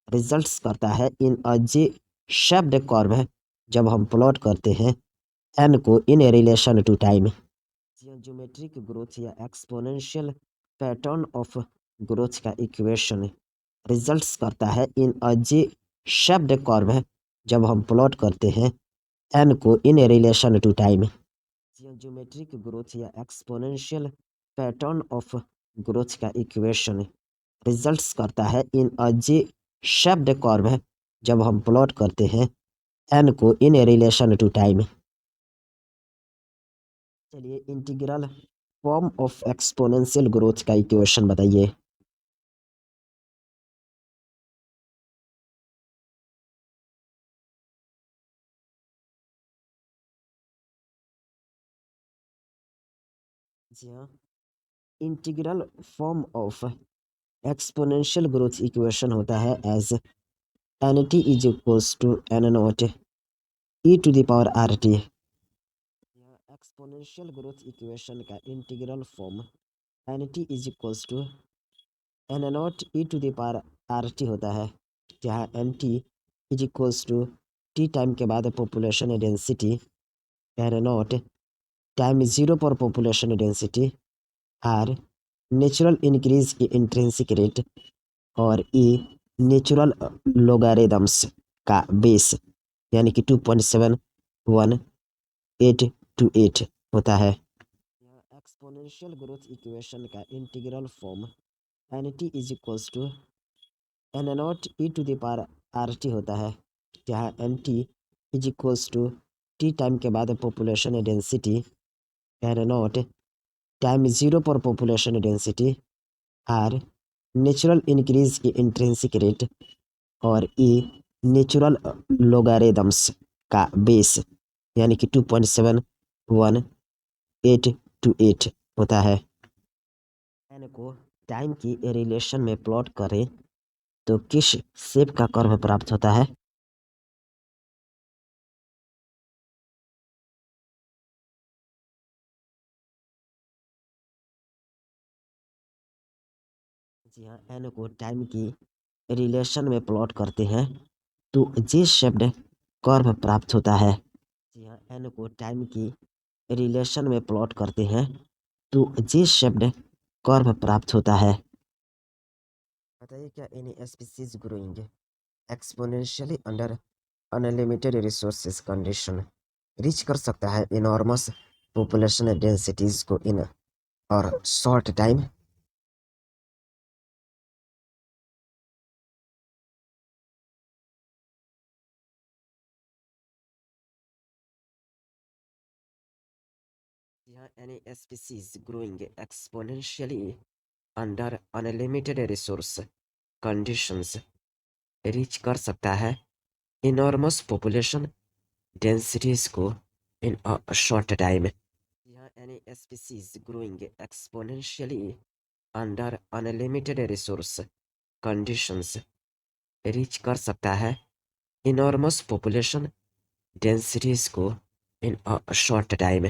रिजल्ट्स करता है इन अ जे शेप्ड कर्व जब हम प्लॉट करते हैं एन को in relation to time. Geometric growth या एक्सपोनेंशियल पैटर्न ऑफ ग्रोथ का इक्वेशन रिजल्ट्स करता है इन अ जे शेप्ड कर्व जब हम प्लॉट करते हैं एन को in relation to time. Geometric growth या एक्सपोनेंशियल पैटर्न ऑफ ग्रोथ का इक्वेशन रिजल्ट्स करता है इन अ जे शेप्ड कर्व जब हम प्लॉट करते हैं एन को इन रिलेशन टू टाइम। चलिए integral form of exponential growth का इक्वेशन बताइए। जी हाँ, integral form of exponential growth equation होता है as N t is equals to N nought e to the power r t. Exponential growth equation का integral form N t is equals to N nought e to the power r t होता है, जहाँ N t is equals to t time के बाद population density N nought time zero पर population density r natural increase की intrinsic rate और e natural लोगारिदम्स का base यानी कि 2.71828 होता है। एक्सपोनेंशियल ग्रोथ इक्वेशन का integral form N t is equals to N nought e to the power r t होता है, जहाँ N t is equals to t time के बाद population density N nought time zero पर population density r natural increase की intrinsic rate और e natural लोगारिदम्स का base यानी कि 2.71828 होता है। एन को टाइम की रिलेशन में प्लॉट करें तो किस शेप का कर्व प्राप्त होता है। जी हाँ, एन को टाइम की रिलेशन में प्लॉट करते हैं तो जे शेप्ड कर्व प्राप्त होता है। जी हाँ, एन को टाइम की रिलेशन में प्लॉट करते हैं तो जे शेप्ड कर्व प्राप्त होता है। बताइए क्या any species growing exponentially under unlimited resources condition reach कर सकता है इनॉर्मस पॉपुलेशन डेंसिटीज को इन और शॉर्ट टाइम। यहाँ any species growing exponentially under unlimited resource conditions reach कर सकता है इनॉर्मस पॉपुलेशन डेंसिटीज को इन अ शॉर्ट टाइम। यहाँ any species growing exponentially under unlimited resource conditions reach कर सकता है इनॉर्मस पॉपुलेशन डेंसिटीज को इन अ शॉर्ट टाइम।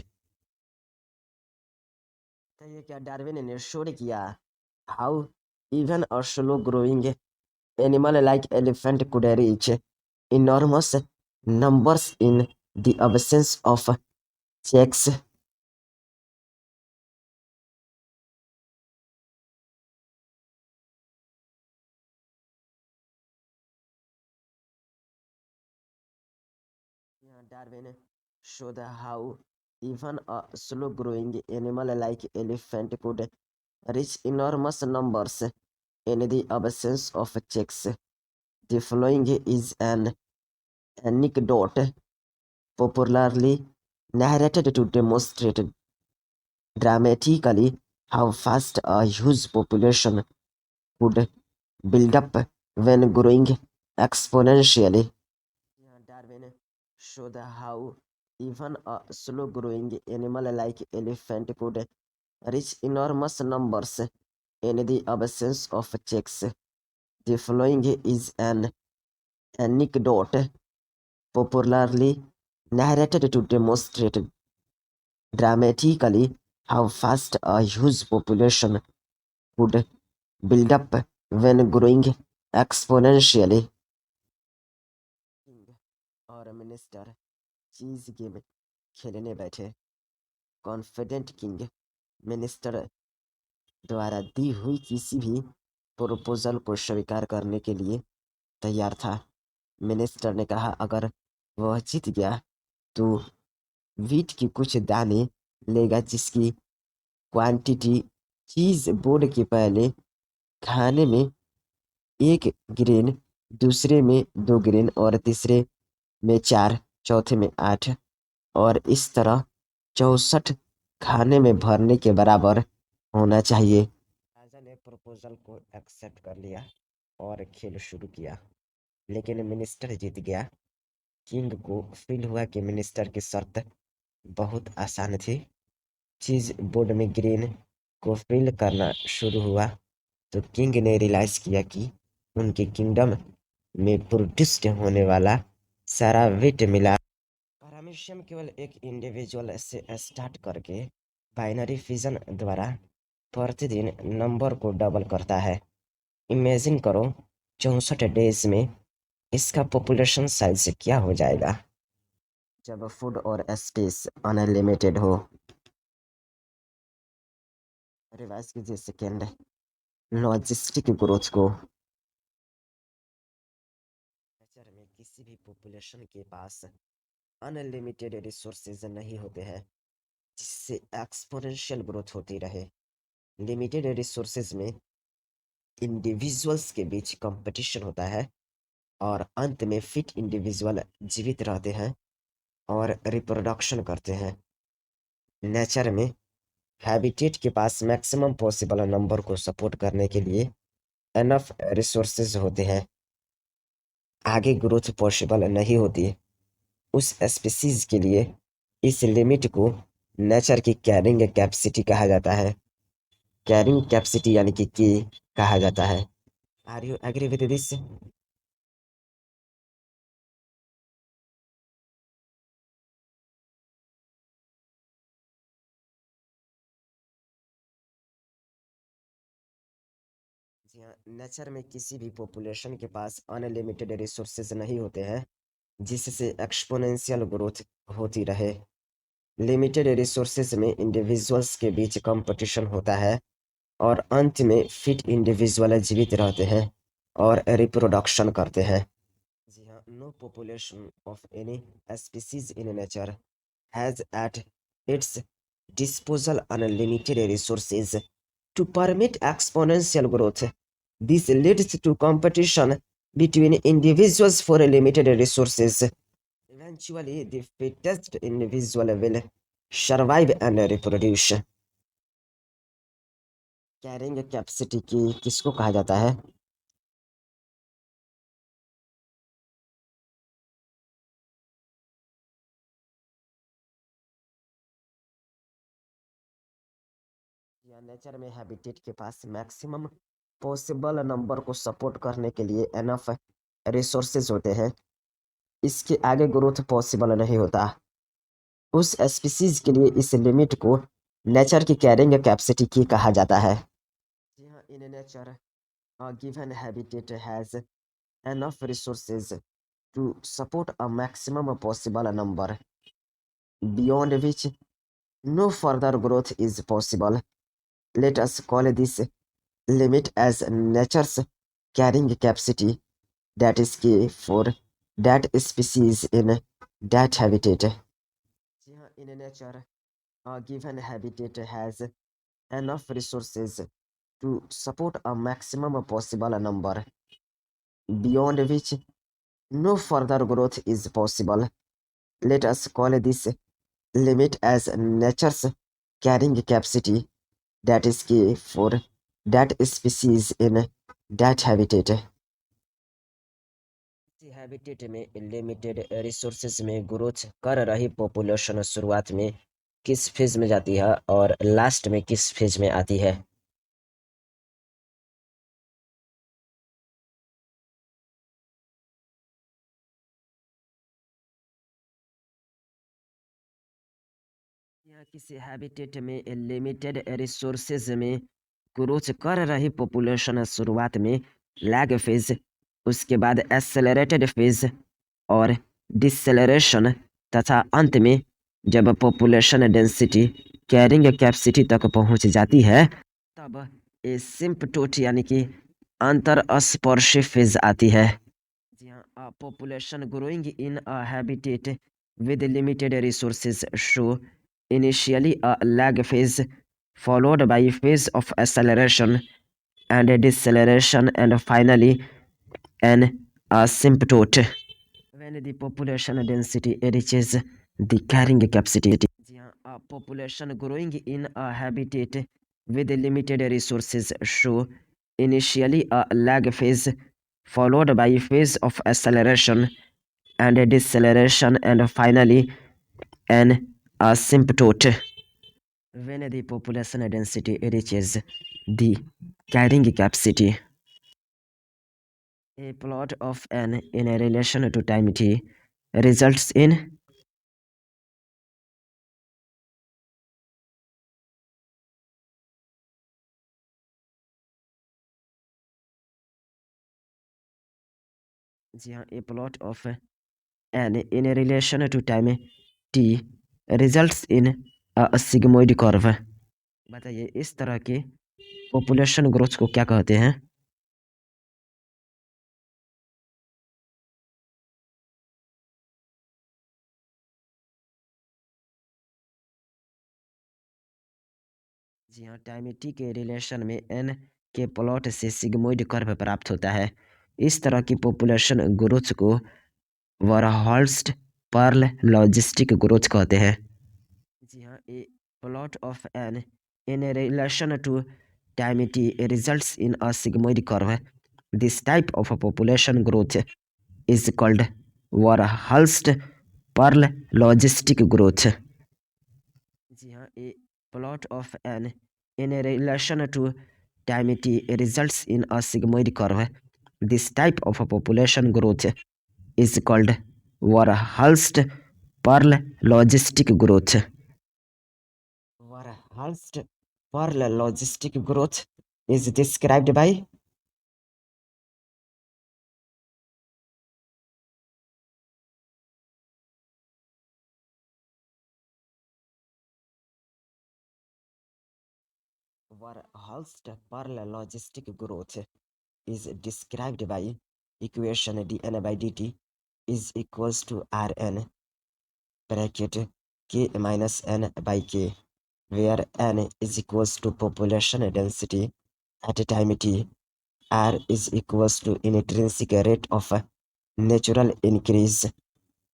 ये क्या डार्विन ने शोध किया how even a slow growing animal like elephant could reach enormous numbers in the absence of checks. Yeah, Darwin showed how even a slow-growing animal like elephant could reach enormous numbers in the absence of checks. The following is an anecdote popularly narrated to demonstrate dramatically how fast a huge population could build up when growing exponentially. Yeah, Darwin showed how even a slow-growing animal like elephant could reach enormous numbers in the absence of checks. The following is an anecdote popularly narrated to demonstrate dramatically how fast a huge population could build up when growing exponentially. King और minister चीज game खेलने बैठे। Confident king minister द्वारा दी हुई किसी भी proposal को स्वीकार करने के लिए तैयार था। मिनिस्टर ने कहा अगर वह जीत गया तो वीट की कुछ दाने लेगा जिसकी क्वांटिटी चीज बोर्ड के पहले खाने में 1 ग्रेन, दूसरे में 2 ग्रेन और तीसरे में 4, चौथे में 8 और इस तरह 64 खाने में भरने के बराबर होना चाहिए। राजा ने प्रपोजल को एक्सेप्ट कर लिया और खेल शुरू किया, लेकिन मिनिस्टर जीत गया। किंग को फील हुआ कि मिनिस्टर की शर्त बहुत आसान थी। चीज बोर्ड में ग्रीन को फिल करना शुरू हुआ तो किंग ने रियलाइज किया कि उनके किंगडम में प्रोड्यूस्ड होने वाला सारा वेट मिला पैरामीशियम केवल एक इंडिविजुअल से स्टार्ट करके बाइनरी फिजन द्वारा प्रतिदिन नंबर को डबल करता है। इमेजिन करो 64 डेज में इसका पॉपुलेशन साइज क्या हो जाएगा जब फूड और स्पेस अनलिमिटेड हो। रिवाइज कीजिए सेकेंड लॉजिस्टिक ग्रोथ को। नेचर में किसी भी पॉपुलेशन के पास अनलिमिटेड रिसोर्सेज नहीं होते हैं जिससे एक्सपोनेंशियल ग्रोथ होती रहे। लिमिटेड रिसोर्सेज में इंडिविजुअल्स के बीच कंपटीशन होता है और अंत में फिट इंडिविजुअल जीवित रहते हैं और रिप्रोडक्शन करते हैं। नेचर में हैबिटेट के पास मैक्सिमम पॉसिबल नंबर को सपोर्ट करने के लिए एनफ रिसोर्सेज होते हैं। आगे ग्रोथ पॉसिबल नहीं होती उस स्पीसीज के लिए इस लिमिट को नेचर की कैरिंग कैपेसिटी कहा जाता है। कैरिंग कैपेसिटी यानी कि की कहा जाता है। Are you agree with this? जी हाँ, नेचर में किसी भी पॉपुलेशन के पास अनलिमिटेड रिसोर्सेज नहीं होते हैं जिससे एक्सपोनेंशियल ग्रोथ होती रहे। लिमिटेड रिसोर्सेज में इंडिविजुअल्स के बीच कंपटीशन होता है और अंत में फिट इंडिविजुअल जीवित रहते हैं और रिप्रोडक्शन करते हैं। जी हाँ, no population of any species in nature has at its disposal unlimited resources to permit exponential growth. This leads to competition between individuals for limited resources. Eventually, the fittest individual will survive and reproduce. Carrying capacity की किसको कहा जाता है? या nature में habitat के पास maximum possible number को support करने के लिए एनफ रिसोर्सेज होते हैं। इसके आगे ग्रोथ पॉसिबल नहीं होता उस स्पीसीज के लिए इस लिमिट को नेचर की कैरिंग कैपेसिटी की कहा जाता है। जी हाँ, in nature given habitat has enough resources to support a maximum possible number, beyond which no further growth is possible. Let us call this limit as nature's carrying capacity, that is K, for that species in that habitat. In nature, a given habitat has enough resources to support a maximum possible number, beyond which no further growth is possible. Let us call this limit as nature's carrying capacity, that is K, for that species in that habitat. Habitat में limited resources में growth कर रही population शुरुआत में किस phase में जाती है और लास्ट में किस फेज में आती है? यहाँ किसी हैबिटेट में लिमिटेड रिसोर्सेज में ग्रोथ कर रही पॉपुलेशन शुरुआत में लैग फेज, उसके बाद एक्सेलरेटेड फेज और डिसेलरेशन, तथा अंत में जब पॉपुलेशन डेंसिटी कैरिंग कैपेसिटी तक पहुंच जाती है तब एसिम्पटोट यानी कि अंतरस्पर्शी फेज आती है। जी हाँ, population growing in a habitat with limited resources show initially a lag phase followed by a phase of acceleration and deceleration and finally an asymptote when the population density reaches the carrying capacity. जी हाँ, population growing in a habitat with limited resources show initially a lag phase followed by a phase of acceleration and deceleration and finally an asymptote when the population density reaches the carrying capacity. A plot of n in a relation to time t results in जी हाँ, a plot of n in a relation to time t results in a sigmoid curve. बताइए इस तरह के population growth को क्या कहते हैं? जी हाँ, टाइम टी के रिलेशन में एन के प्लॉट से सिग्मोइड कर्व प्राप्त होता है। इस तरह की पॉपुलेशन ग्रोथ को वरहॉल्स्ट पर्ल लॉजिस्टिक ग्रोथ कहते हैं। जी हाँ, a plot of N in relation to time t results in a sigmoid curve. This type of population growth is called Verhulst Pearl logistic growth. जी हाँ, a plot of n in relation to time t results in a sigmoid curve. This type of population growth is called Warholst Pearl logistic growth. Warholst Pearl logistic growth is described by Warholst Pearl logistic growth is described by equation dn by dt is equals to Rn bracket k minus n by k, where n is equals to population density at time t, r is equals to intrinsic rate of natural increase,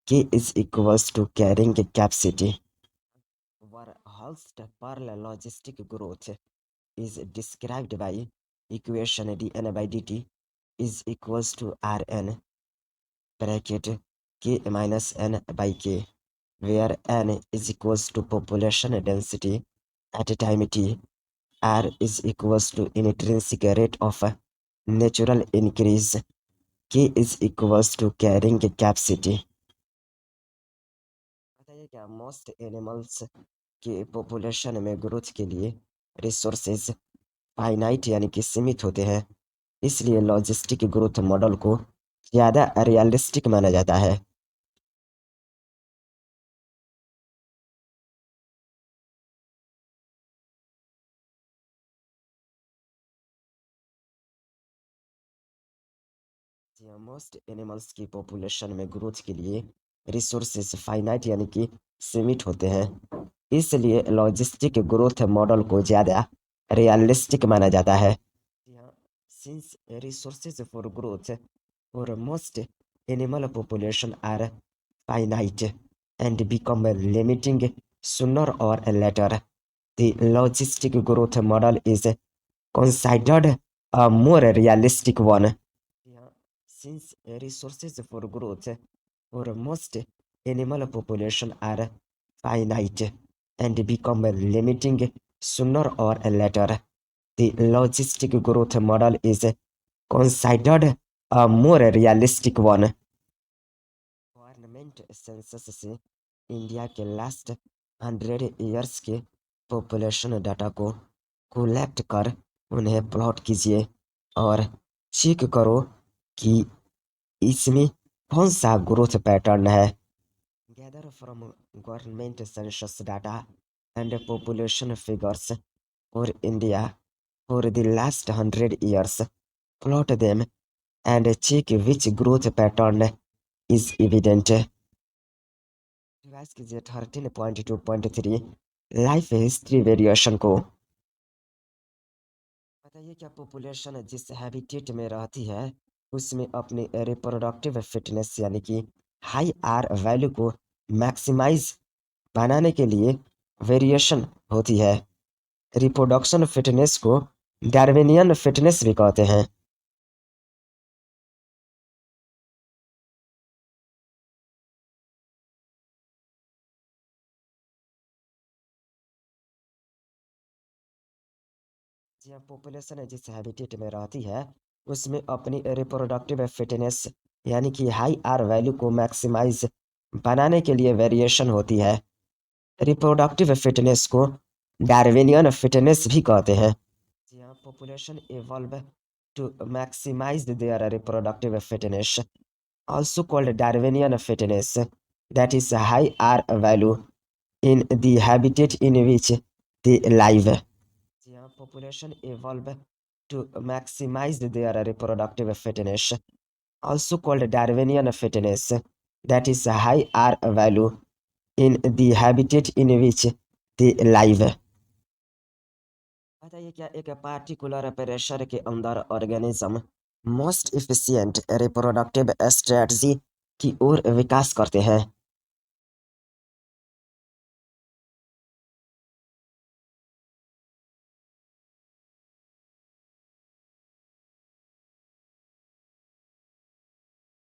k is equals to carrying capacity. Warholst parallel logistic growth is described by equation dn by dt is equals to Rn bracket k minus n by k, where n is equals to population density at time t, r is equals to intrinsic rate of natural increase, k is equals to carrying capacity. बताइए क्या most animals के population में growth के लिए resources finite यानी कि सीमित होते हैं, इसलिए लॉजिस्टिक ग्रोथ मॉडल को ज़्यादा रियलिस्टिक माना जाता है। मोस्ट एनिमल्स की पॉपुलेशन में ग्रोथ के लिए रिसोर्सेज फाइनाइट यानी कि सीमित होते हैं। इसलिए लॉजिस्टिक ग्रोथ मॉडल को ज़्यादा रियलिस्टिक माना जाता है। Since resources for growth for most animal population are finite and become limiting sooner or later, the logistic growth model is considered a more realistic one. Yeah, since resources for growth for most animal population are finite and become limiting sooner or later, the logistic growth model is considered a more realistic one. Government census से India के last 100 years के population data को collect कर उन्हें plot कीजिए और check करो कि इसमें कौन सा ग्रोथ पैटर्न है। Gather from government census data and population figures for India for the last 100 years, plot them and check which growth pattern is evident। Revise कीजिए 13.2.3 लाइफ हिस्ट्री वेरिएशन को। बताइए क्या पॉपुलेशन जिस हैबिटेट में रहती है उसमें अपनी रिप्रोडक्टिव फिटनेस यानी कि हाई आर वैल्यू को मैक्सिमाइज बनाने के लिए वेरिएशन होती है। रिप्रोडक्शन फिटनेस को डार्विनियन फिटनेस भी कहते हैं। जहाँ पॉपुलेशन जिस हैबिटेट में रहती है उसमें अपनी रिप्रोडक्टिव फिटनेस यानी कि हाई आर वैल्यू को मैक्सिमाइज बनाने के लिए वेरिएशन होती है। रिप्रोडक्टिव फिटनेस को डार्विनियन फिटनेस भी कहते हैं। जहाँ population evolve to maximise their reproductive fitness also called Darwinian fitness, that is a high R value in the habitat in which they live। यहाँ population evolve to maximize their reproductive fitness, also called Darwinian fitness, that is a high R value in the habitat in which they live। बताइए क्या एक particular pressure के अंदर organism most efficient reproductive strategy की ओर विकास करते हैं।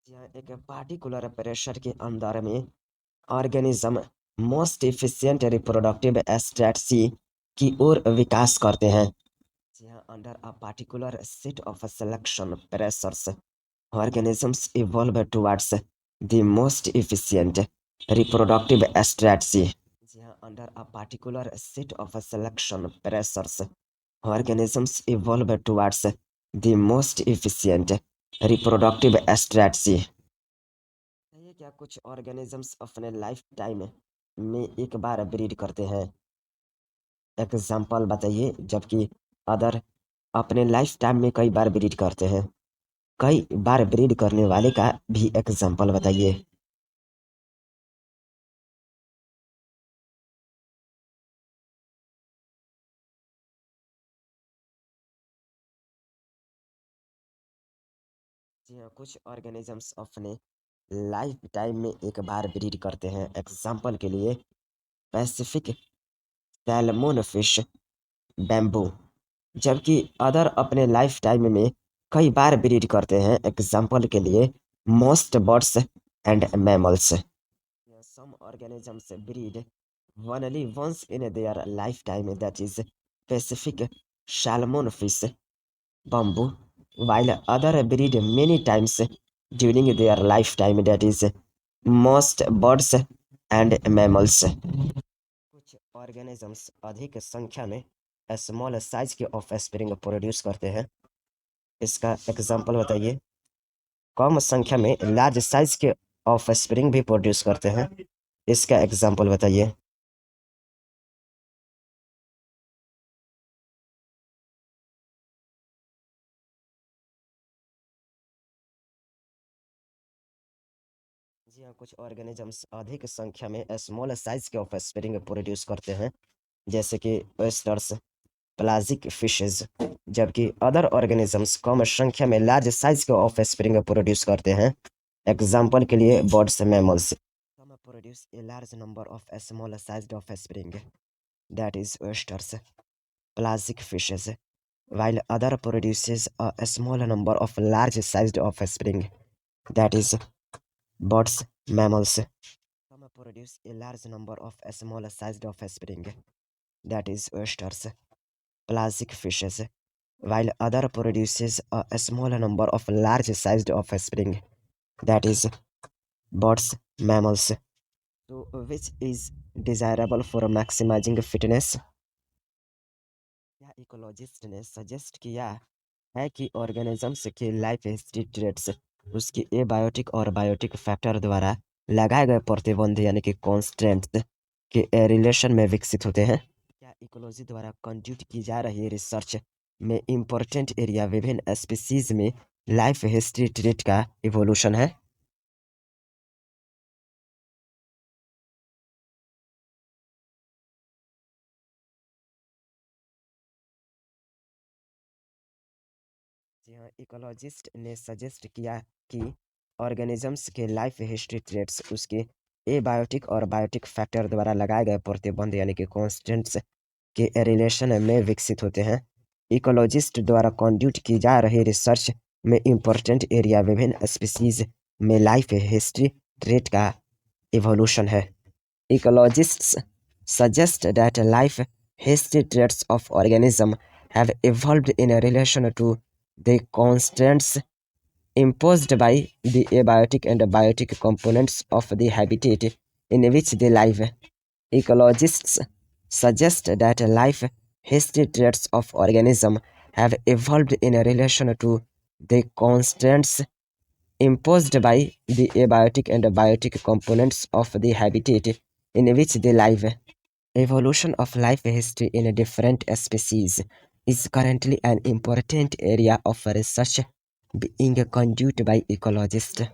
यहाँ एक पार्टिकुलर प्रेशर के अंदर में organism most efficient reproductive strategy की ओर विकास करते हैं। यहाँ under a particular set of selection pressures organisms evolve towards the most efficient reproductive strategy। जहाँ under a particular set of selection pressures, organisms evolve towards the most efficient reproductive strategy। ये क्या कुछ organisms अपने lifetime में एक बार breed करते हैं? Example बताइए। जबकि अदर अपने लाइफ टाइम में कई बार ब्रीड करते हैं। कई बार ब्रीड करने वाले का भी एग्जाम्पल बताइए। जी हाँ, कुछ ऑर्गेनिजम्स अपने लाइफ टाइम में एक बार ब्रीड करते हैं। एग्जाम्पल के लिए पैसिफिक सैलमोन फिश, बैम्बू। जबकि अदर अपने लाइफ टाइम में कई बार ब्रीड करते हैं। एग्जाम्पल के लिए most birds and mammals. Some organisms breed only once in their lifetime, that is Pacific salmon fish, bamboo, while other breed many times during their lifetime, that is most birds and mammals। कुछ organisms अधिक संख्या में small size के of spring produce करते हैं। इसका example बताइए। कम संख्या में लार्ज साइज के ऑफस्प्रिंग भी प्रोड्यूस करते हैं। इसका एग्जाम्पल बताइए। जी हाँ, कुछ ऑर्गेनिजम्स अधिक संख्या में स्मॉल साइज के ऑफस्प्रिंग प्रोड्यूस करते हैं, जैसे कि ऑयस्टर्स, पेलाजिक फिशेज, जबकि अदर ऑर्गेनिजम्स कम संख्या में लार्ज साइज के ऑफस्प्रिंग प्रोड्यूस करते हैं। एग्जाम्पल के लिए birds, mammals. Some produce a large number of small sized offspring, that is oysters, pelagic fishes, while other produces a small number of large sized offspring, that is birds, mammals. Some produce a large number of small sized offspring, that is oysters, pelagic fishes, while other produces a small number of large sized offspring, that is birds, mammals. So, which is desirable for maximizing fitness? या ecologist ने suggest किया है कि organisms के life history traits उसकी abiotic और biotic factor द्वारा लगाए गए प्रतिबंध यानी कि कॉन्स्टेंट्स के रिलेशन में विकसित होते हैं। क्या इकोलॉजी द्वारा कंड्यूट की जा रही रिसर्च में इम्पोर्टेंट एरिया विभिन्न स्पीसीज में लाइफ हिस्ट्री ट्रेट का इवोल्यूशन है? जी हाँ, इकोलॉजिस्ट ने सजेस्ट किया कि ऑर्गेनिजम्स के लाइफ हिस्ट्री ट्रेट्स उसके एबायोटिक और बायोटिक फैक्टर द्वारा लगाए गए प्रतिबंध यानी कि कॉन्स्टेंट्स के रिलेशन में विकसित होते हैं। इकोलॉजिस्ट द्वारा कंड्यूट की जा रही रिसर्च में इम्पोर्टेंट एरिया विभिन्न स्पीसीज में लाइफ हिस्ट्री ट्रेट का इवोल्यूशन है। Ecologists suggest that life history traits of organisms have evolved in relation to the constraints imposed by the abiotic and biotic components of the habitat in which they live. Ecologists suggest that life history traits of organisms have evolved in relation to the constraints imposed by the abiotic and biotic components of the habitat in which they live. Evolution of life history in different species is currently an important area of research being conducted by ecologists.